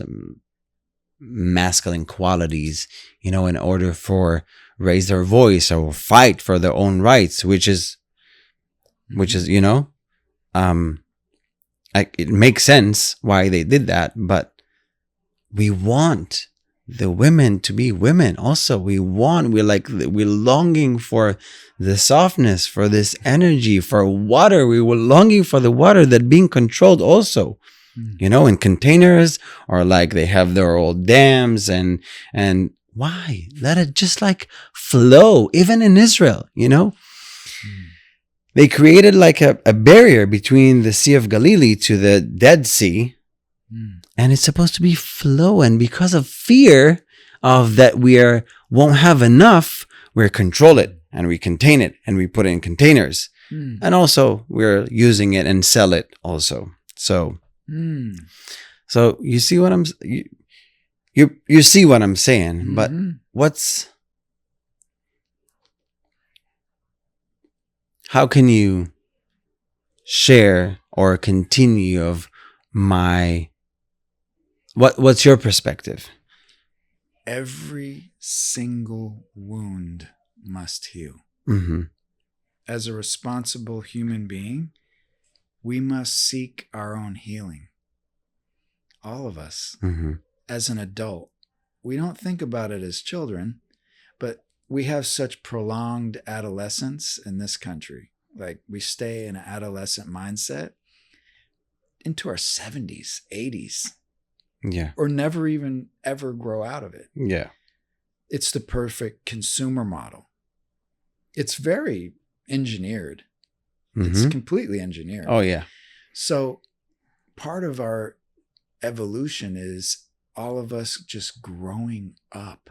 masculine qualities, you know, in order for raise their voice or fight for their own rights, which is, you know, it makes sense why they did that. But we want the women to be women also. We're longing for the softness, for this energy, for water. We were longing for the water that being controlled also, you know, in containers, or like they have their old dams, and why? Let it just like flow. Even in Israel, you know, they created like a barrier between the Sea of Galilee to the Dead Sea. And it's supposed to be flow. And because of fear of that won't have enough, we control it and we contain it and we put it in containers. And also we're using it and sell it also. So you see what you see what I'm saying, but how can you share or continue of what's your perspective? Every single wound must heal. as a responsible human being, we must seek our own healing. All of us. Mm-hmm. As an adult, we don't think about it as children, but we have such prolonged adolescence in this country. Like, we stay in an adolescent mindset into our 70s, 80s. Yeah. Or never even ever grow out of it. Yeah. It's the perfect consumer model. It's very engineered. Mm-hmm. It's completely engineered. Oh, yeah. So part of our evolution is all of us just growing up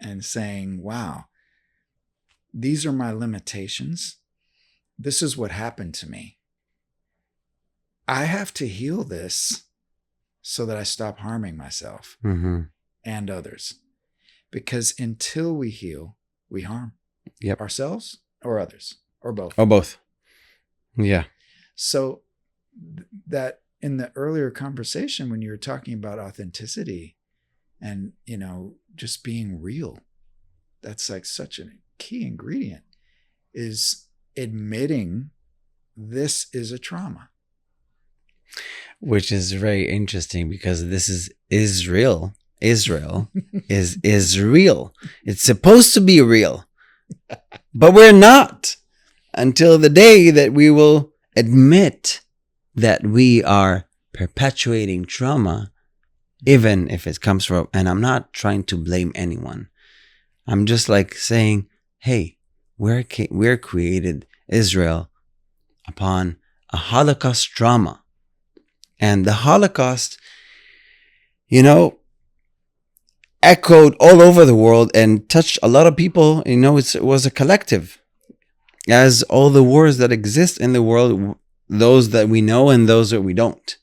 and saying, wow, these are my limitations. This is what happened to me. I have to heal this so that I stop harming myself Mm-hmm. and others. Because until we heal, we harm ourselves or others or both. Or both. Yeah. So that in the earlier conversation, when you were talking about authenticity and, you know, just being real, that's like such a key ingredient, is admitting this is a trauma. Which is very interesting because this is Israel. Israel is real. It's supposed to be real. But we're not until the day that we will admit that we are perpetuating trauma, even if it comes from, and I'm not trying to blame anyone. I'm just like saying, hey, we're created Israel upon a Holocaust trauma. And the Holocaust, you know, echoed all over the world and touched a lot of people. You know, it was a collective. As all the wars that exist in the world, those that we know and those that we don't.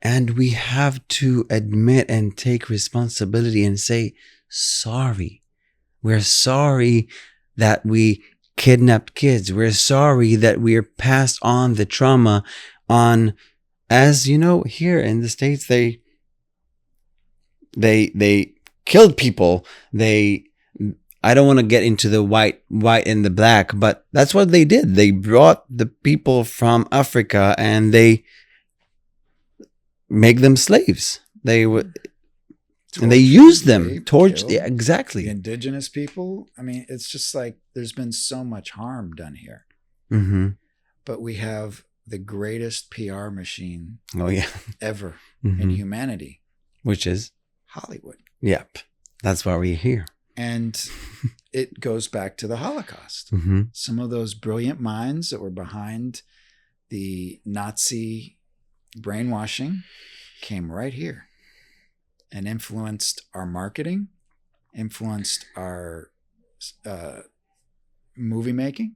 And we have to admit and take responsibility and say, sorry. We're sorry that we kidnapped kids. We're sorry that we're passed on the trauma on, as you know, here in the States, they killed people. I don't want to get into the white and the black, but that's what they did. They brought the people from Africa and they make them slaves. They would, and they used them. Exactly. The indigenous people. I mean, it's just like there's been so much harm done here. Mm-hmm. But we have the greatest PR machine ever mm-hmm. in humanity. Which is? Hollywood. Yep. That's why we're here. And it goes back to the Holocaust. Mm-hmm. Some of those brilliant minds that were behind the Nazi brainwashing came right here and influenced our marketing, influenced our movie making.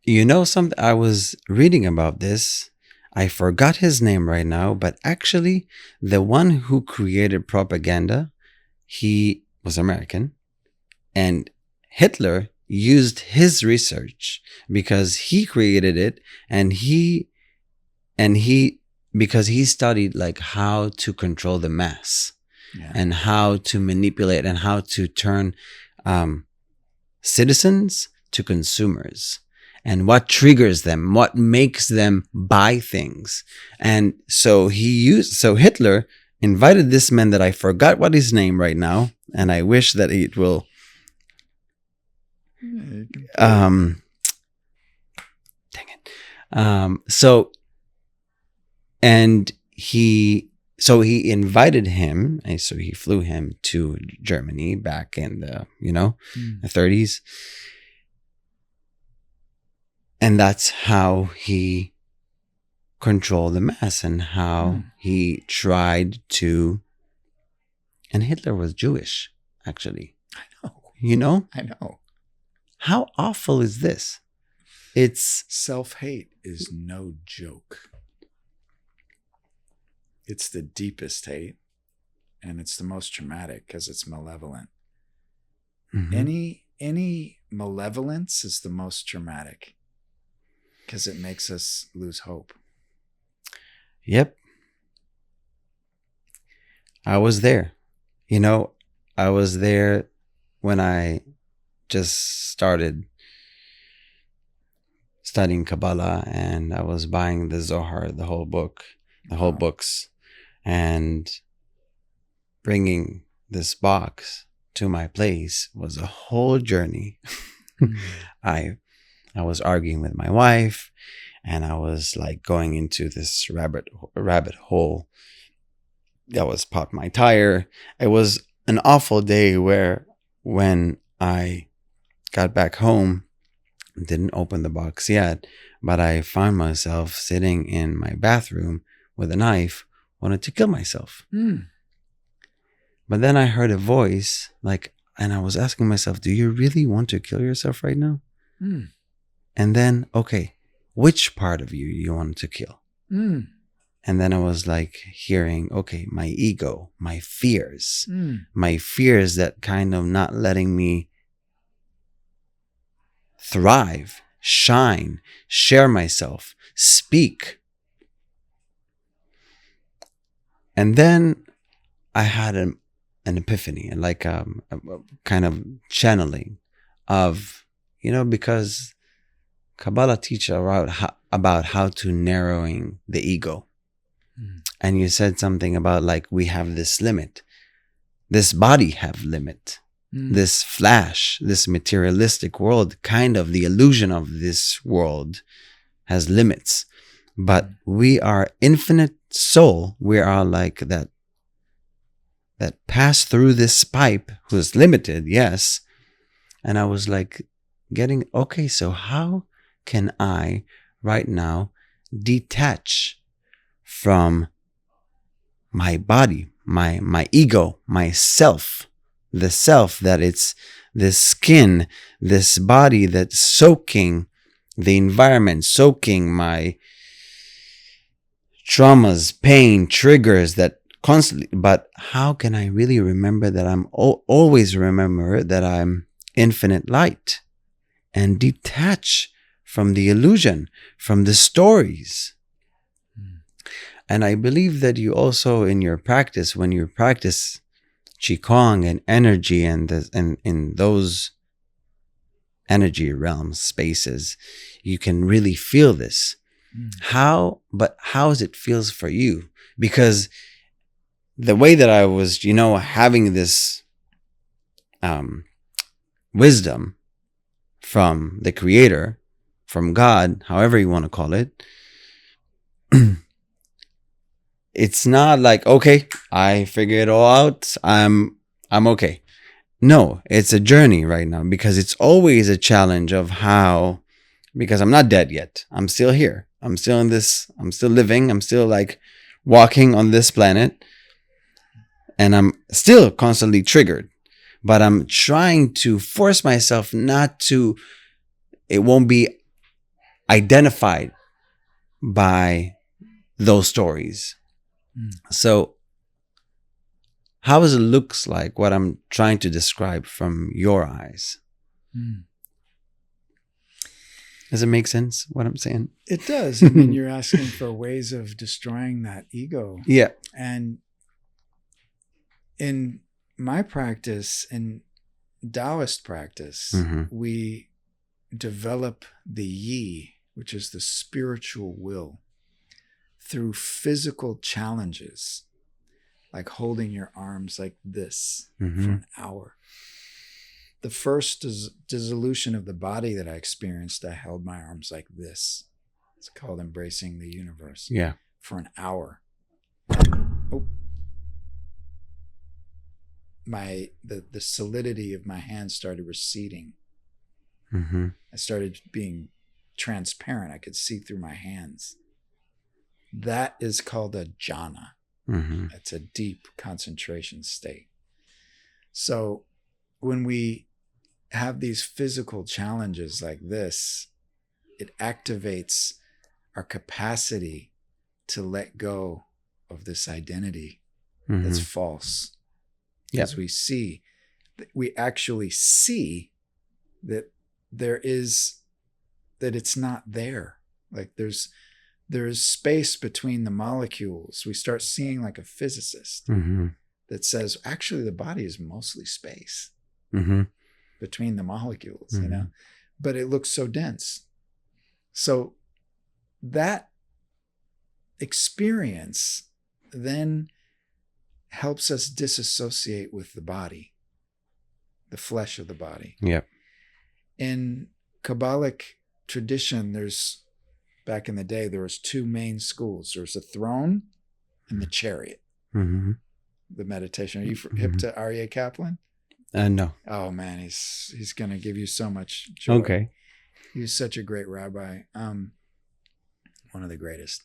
You know something? I was reading about this. I forgot his name right now, but actually the one who created propaganda, he was American, and Hitler used his research because he created it, and because he studied like how to control the mass and how to manipulate and how to turn citizens to consumers. And what triggers them, what makes them buy things. And so Hitler invited this man that I forgot what his name right now, and I wish that it will. Dang it. He invited him, and so he flew him to Germany back in the, the 30s. And that's how he controlled the mass and how he tried to. And Hitler was Jewish, actually. I know. You know? I know. How awful is this? It's self-hate is no joke. It's the deepest hate, and it's the most traumatic because it's malevolent. Mm-hmm. Any malevolence is the most traumatic. Because it makes us lose hope. Yep. I was there. I was there when I just started studying Kabbalah, and I was buying the Zohar, the whole books, and bringing this box to my place was a whole journey. I was arguing with my wife, and I was like going into this rabbit hole that was popped my tire. It was an awful day where when I got back home, didn't open the box yet, but I found myself sitting in my bathroom with a knife, wanted to kill myself. But then I heard a voice, and I was asking myself, do you really want to kill yourself right now? And then, okay, which part of you want to kill? And then I was like hearing, okay, my ego, my fears that kind of not letting me thrive, shine, share myself, speak. And then I had an epiphany, and like a kind of channeling of, because Kabbalah teaches about how to narrowing the ego. And you said something about like we have this limit. This body have limit. This flash, this materialistic world, kind of the illusion of this world has limits. But we are infinite soul. We are like that pass through this pipe who's limited, yes. And I was like getting, okay, so how can I right now detach from my body, my ego, myself, the self, that it's this skin, this body that's soaking the environment, soaking my traumas, pain, triggers that constantly. But how can I really remember that always remember that I'm infinite light, and detach from the illusion, from the stories? And I believe that you also, in your practice, when you practice Qi Gong and energy and in those energy realms, spaces, you can really feel this. How does it feels for you? Because the way that I was, having this wisdom from the Creator, from God, however you want to call it, it's not like, okay, I figured it all out, I'm okay. No, it's a journey right now, because it's always a challenge of how, because I'm not dead yet. I'm still here. I'm still in this, I'm still living. I'm still like walking on this planet, and I'm still constantly triggered, but I'm trying to force myself not to, it won't be identified by those stories. So how does it looks like what I'm trying to describe from your eyes? Does it make sense what I'm saying? It does. I mean, you're asking for ways of destroying that ego. Yeah. And in my practice, in Taoist practice, we develop the Yi, which is the spiritual will, through physical challenges, like holding your arms like this for an hour. The first dissolution of the body that I experienced, I held my arms like this. It's called embracing the universe. Yeah. For an hour. The solidity of my hands started receding. I started being transparent. I could see through my hands. That is called a jhana. It's a deep concentration state. So when we have these physical challenges like this, it activates our capacity to let go of this identity that's false. As we actually see that that it's not there. Like there is space between the molecules. We start seeing like a physicist that says, actually, the body is mostly space. between the molecules, Mhm. you know, but it looks so dense. So that experience then helps us disassociate with the body, the flesh of the body. Yep. In Kabbalic tradition, back in the day, there was two main schools. There was the throne and the chariot, Mm-hmm. the meditation. Are you hip to Aryeh Kaplan? No. Oh man, he's going to give you so much joy. Okay. He was such a great rabbi. One of the greatest.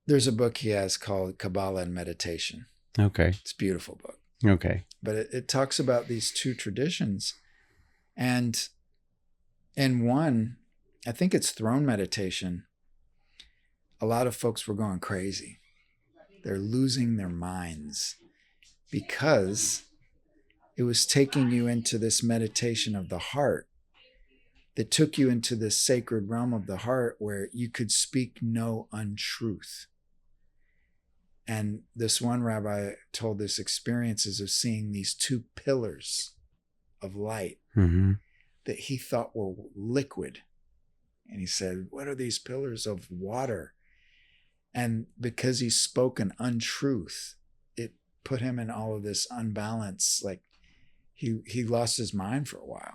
There's a book he has called Kabbalah and Meditation. Okay. It's a beautiful book. Okay. But it talks about these two traditions. And in one, I think it's throne meditation, a lot of folks were going crazy. They're losing their minds because it was taking you into this meditation of the heart that took you into this sacred realm of the heart where you could speak no untruth. And this one rabbi told this experiences of seeing these two pillars of light Mm-hmm. that he thought were liquid. And he said, what are these pillars of water? And because he spoke an untruth, it put him in all of this unbalance. Like he lost his mind for a while.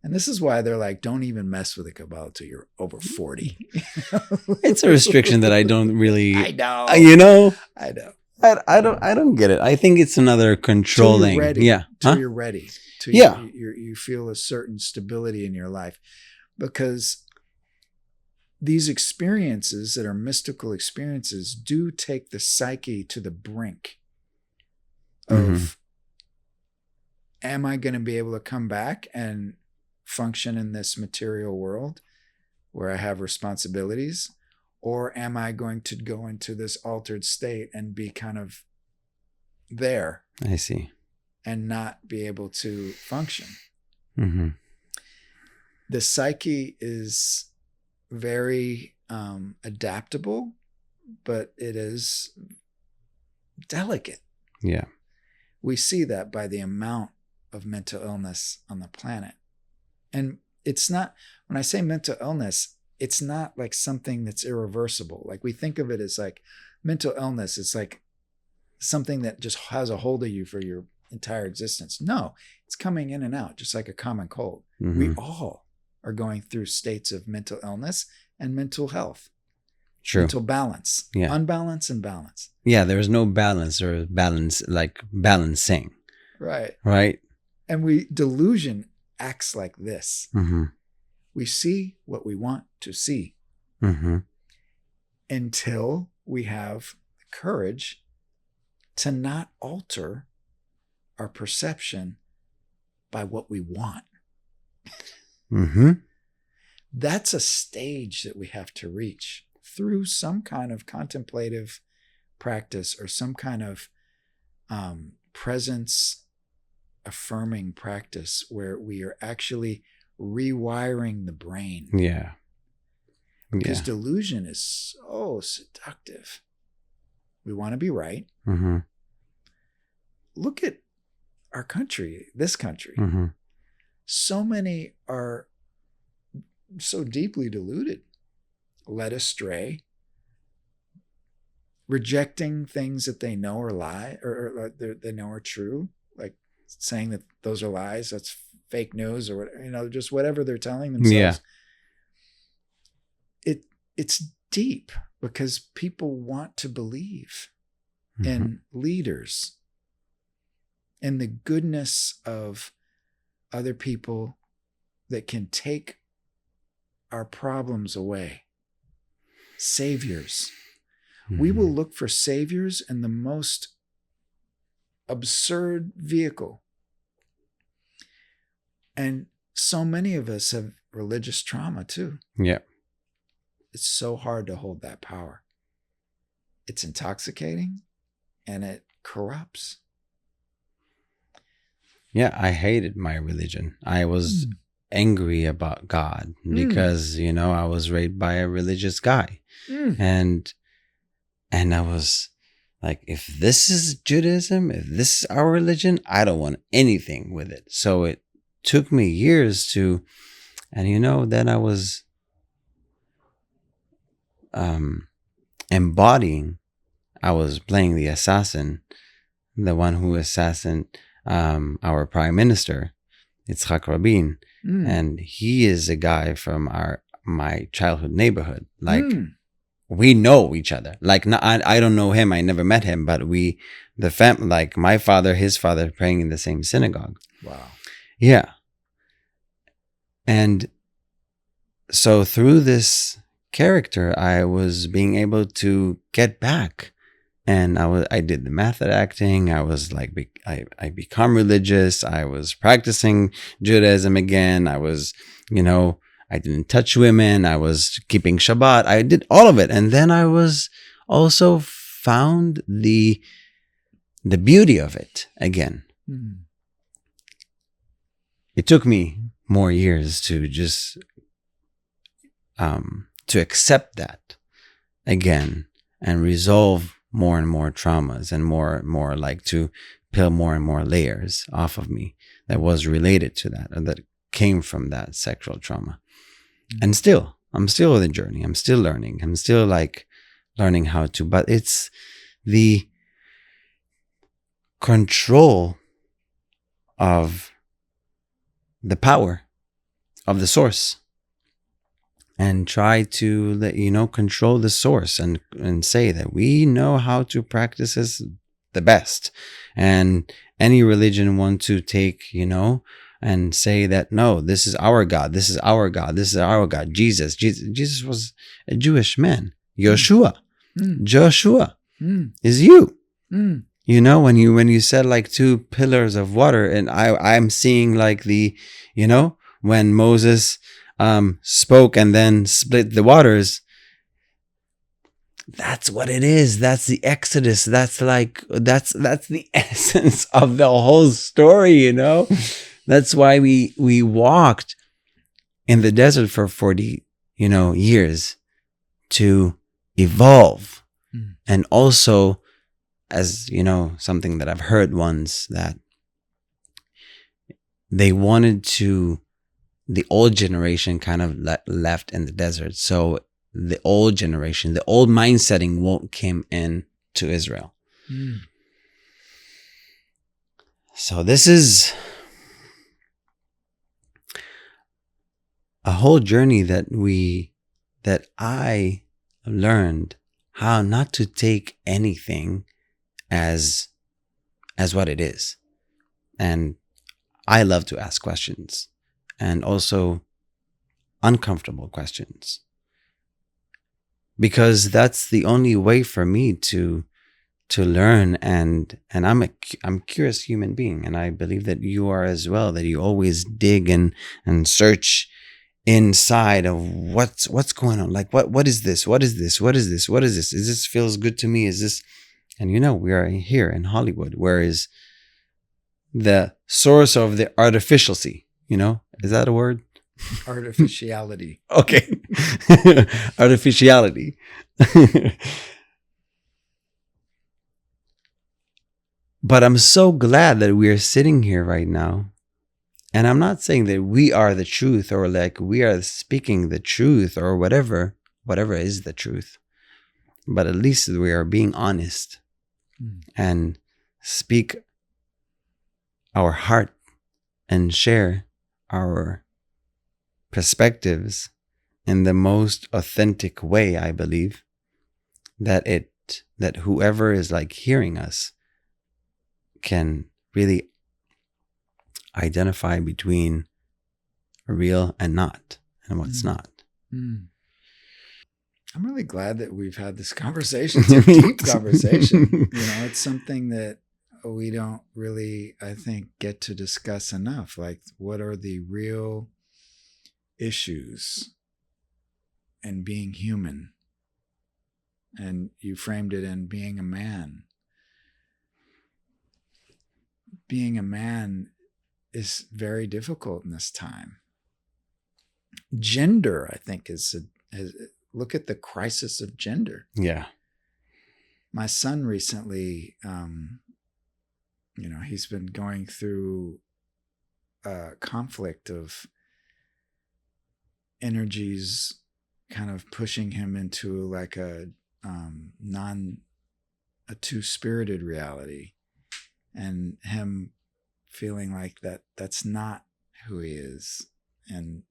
And this is why they're like, don't even mess with the Kabbalah till you're over 40. It's a restriction that I don't really. I know. You know. I know. I don't get it. I think it's another controlling. Till you're ready. Yeah. Till Huh? you're ready. Till Yeah. you feel a certain stability in your life. Because these experiences that are mystical experiences do take the psyche to the brink of, am I going to be able to come back and function in this material world where I have responsibilities? Or am I going to go into this altered state and be kind of there I see. and not be able to function? Mm-hmm. The psyche is very adaptable, but it is delicate. Yeah. We see that by the amount of mental illness on the planet. And it's not, when I say mental illness, it's not like something that's irreversible. Like we think of it as like mental illness. It's like something that just has a hold of you for your entire existence. No, it's coming in and out, just like a common cold. Mm-hmm. We all are going through states of mental illness and mental health. True. Mental balance. Yeah. Unbalance and balance. Yeah. There is no balance or balance, like balancing. Right. Right. And delusion acts like this. Mm-hmm. We see what we want to see Mm-hmm. until we have the courage to not alter our perception by what we want. Mm-hmm. That's a stage that we have to reach through some kind of contemplative practice or some kind of presence affirming practice where we are actually rewiring the brain. Yeah. Because Yeah. delusion is so seductive. We want to be right. Mm-hmm. Look at our country, this country. Mm-hmm. So many are so deeply deluded, led astray, rejecting things that they know are lie or they know are true, like saying that those are lies, that's fake news, or just whatever they're telling themselves. Yeah. It's deep because people want to believe Mm-hmm. in leaders, in the goodness of other people that can take our problems away. Saviors. Mm-hmm. We will look for saviors in the most absurd vehicle. And so many of us have religious trauma too. Yeah. It's so hard to hold that power. It's intoxicating and it corrupts. Yeah. I hated my religion. I was angry about God because, I was raised by a religious guy. And I was Like, if this is Judaism, if this is our religion, I don't want anything with it. So it took me years to, and then I was embodying, I was playing the assassin, the one who assassinated our prime minister, Yitzhak Rabin. And he is a guy from my childhood neighborhood. Like, we know each other. Like, I don't know him. I never met him, but like my father, his father, praying in the same synagogue. Wow. Yeah. And so through this character, I was being able to get back. And I did the method acting. I was like, I become religious. I was practicing Judaism again. I was, I didn't touch women. I was keeping Shabbat. I did all of it. And then I was also found the beauty of it again. It took me more years to just, to accept that again and resolve more and more traumas and more like to peel more and more layers off of me that was related to that, or that came from that sexual trauma. And I'm still on the journey. I'm still learning. I'm still like learning how to, but it's the control of the power of the source, and try to control the source and say that we know how to practice this the best. And any religion want to take, and say that, no, this is our God. This is our God. This is our God. Jesus was a Jewish man. Joshua is you. When you said like two pillars of water, and I'm seeing like when Moses spoke and then split the waters. That's what it is. That's the Exodus. That's the essence of the whole story, That's why we walked in the desert for 40, years to evolve. And also, as something that I've heard once, that they wanted to, the old generation kind of left in the desert. So the old generation, the old mindsetting won't come in to Israel. So this is a whole journey that I learned how not to take anything as what it is. And I love to ask questions, and also uncomfortable questions, because that's the only way for me to learn. And I'm a curious human being, and I believe that you are as well, that you always dig and search inside of what's going on. Like, what is this? What is this? What is this? What is this? Is this feels good to me? Is this? And we are here in Hollywood, where is the source of the artificialcy? Is that a word? Artificiality. Okay. Artificiality. But I'm so glad that we are sitting here right now. And I'm not saying that we are the truth, or like we are speaking the truth, or whatever is the truth. But at least we are being honest and speak our heart and share our perspectives in the most authentic way. I believe that whoever is like hearing us can really identify between real and not, and what's not. I'm really glad that we've had this conversation. It's a deep conversation. It's something that we don't really, I think, get to discuss enough. Like, what are the real issues in being human? And you framed it in being a man. Being a man is very difficult in this time. Gender, I think, look at the crisis of gender. Yeah. my son recently, he's been going through a conflict of energies kind of pushing him into like a two-spirited reality, and him feeling like that's not who he is. And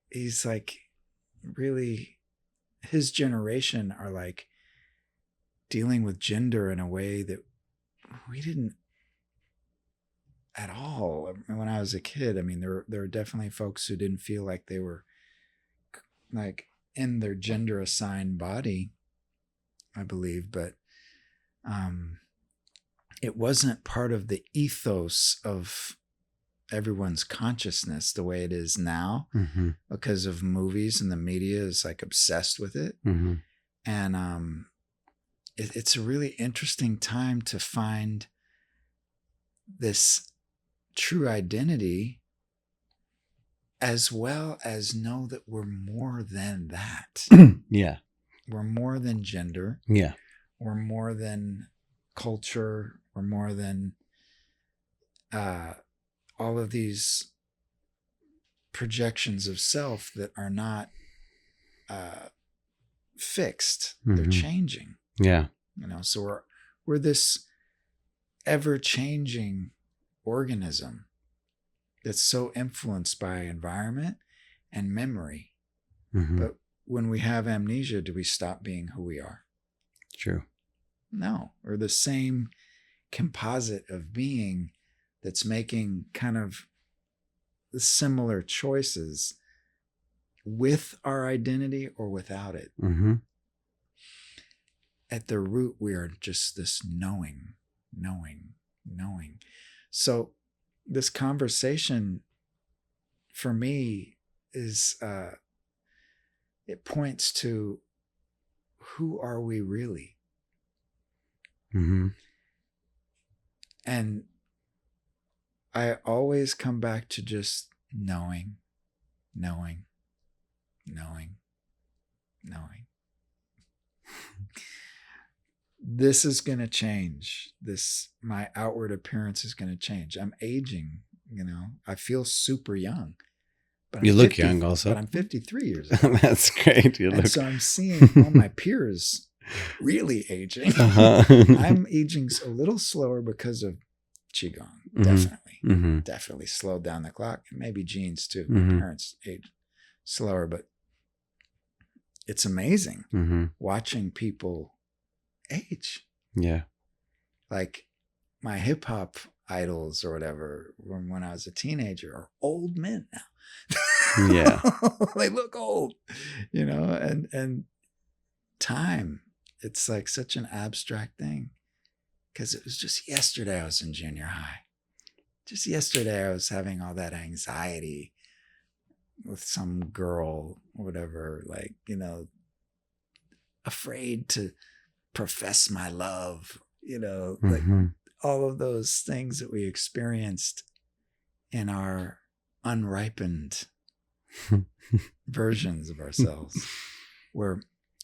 he's like, really, his generation are like dealing with gender in a way that we didn't at all. When I was a kid, I mean, there are definitely folks who didn't feel like they were like in their gender assigned body, I believe, but it wasn't part of the ethos of everyone's consciousness the way it is now, because of movies and the media is like obsessed with it. And it's a really interesting time to find this true identity, as well as know that we're more than that. Yeah. We're more than gender. Yeah. We're more than culture. We're more than all of these projections of self that are not fixed. They're changing. Yeah. So we're this ever-changing organism that's so influenced by environment and memory. But when we have amnesia, do we stop being who we are? True. No. We're the same composite of being that's making kind of similar choices with our identity or without it. At the root, we are just this knowing. So this conversation for me is, it points to, who are we really? And I always come back to just knowing. This is going to change. My outward appearance is going to change. I'm aging, I feel super young. But you look young also. But I'm 53 years old. That's great. So I'm seeing all my peers really aging. I'm aging a little slower because of Qi Gong. Definitely slowed down the clock. And maybe genes too. My parents age slower, but it's amazing watching people age. Yeah. Like my hip hop idols or whatever when I was a teenager are old men now. Yeah. They look old, and time, it's like such an abstract thing, because it was just yesterday I was in junior high. Just yesterday I was having all that anxiety with some girl or whatever, like, afraid to profess my love, like all of those things that we experienced in our unripened versions of ourselves, where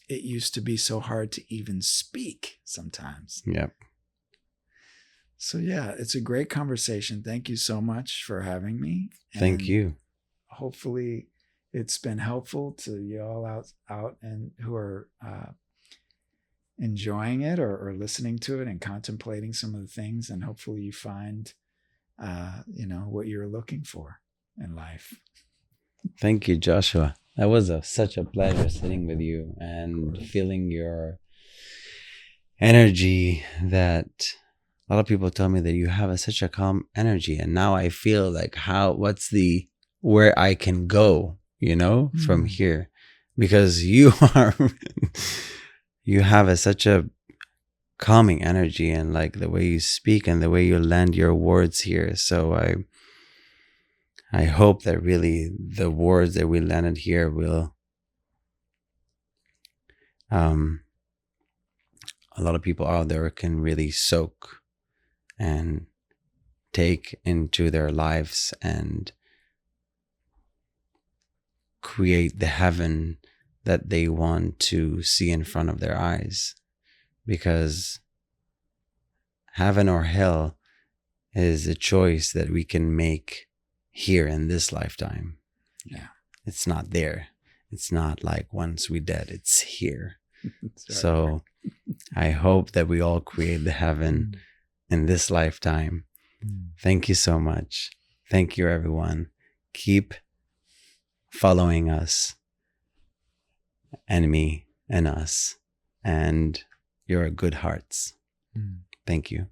it used to be so hard to even speak sometimes. Yep. So yeah, it's a great conversation. Thank you so much for having me. Thank you. Hopefully it's been helpful to you all out and who are enjoying it or listening to it and contemplating some of the things, and hopefully you find what you're looking for in life. Thank you, Joshua. That was such a pleasure sitting with you and feeling your energy. That a lot of people tell me that you have such a calm energy, and now I feel like where I can go, from here, because you have such a calming energy, and like the way you speak and the way you land your words here. So I hope that really the words that we landed here will, a lot of people out there can really soak and take into their lives and create the heaven that they want to see in front of their eyes. Because heaven or hell is a choice that we can make here in this lifetime. Yeah. It's not there. It's not like once we're dead, it's here. That's right. So I hope that we all create the heaven in this lifetime. Thank you so much. Thank you, everyone. Keep following us and me and us and your good hearts. Thank you.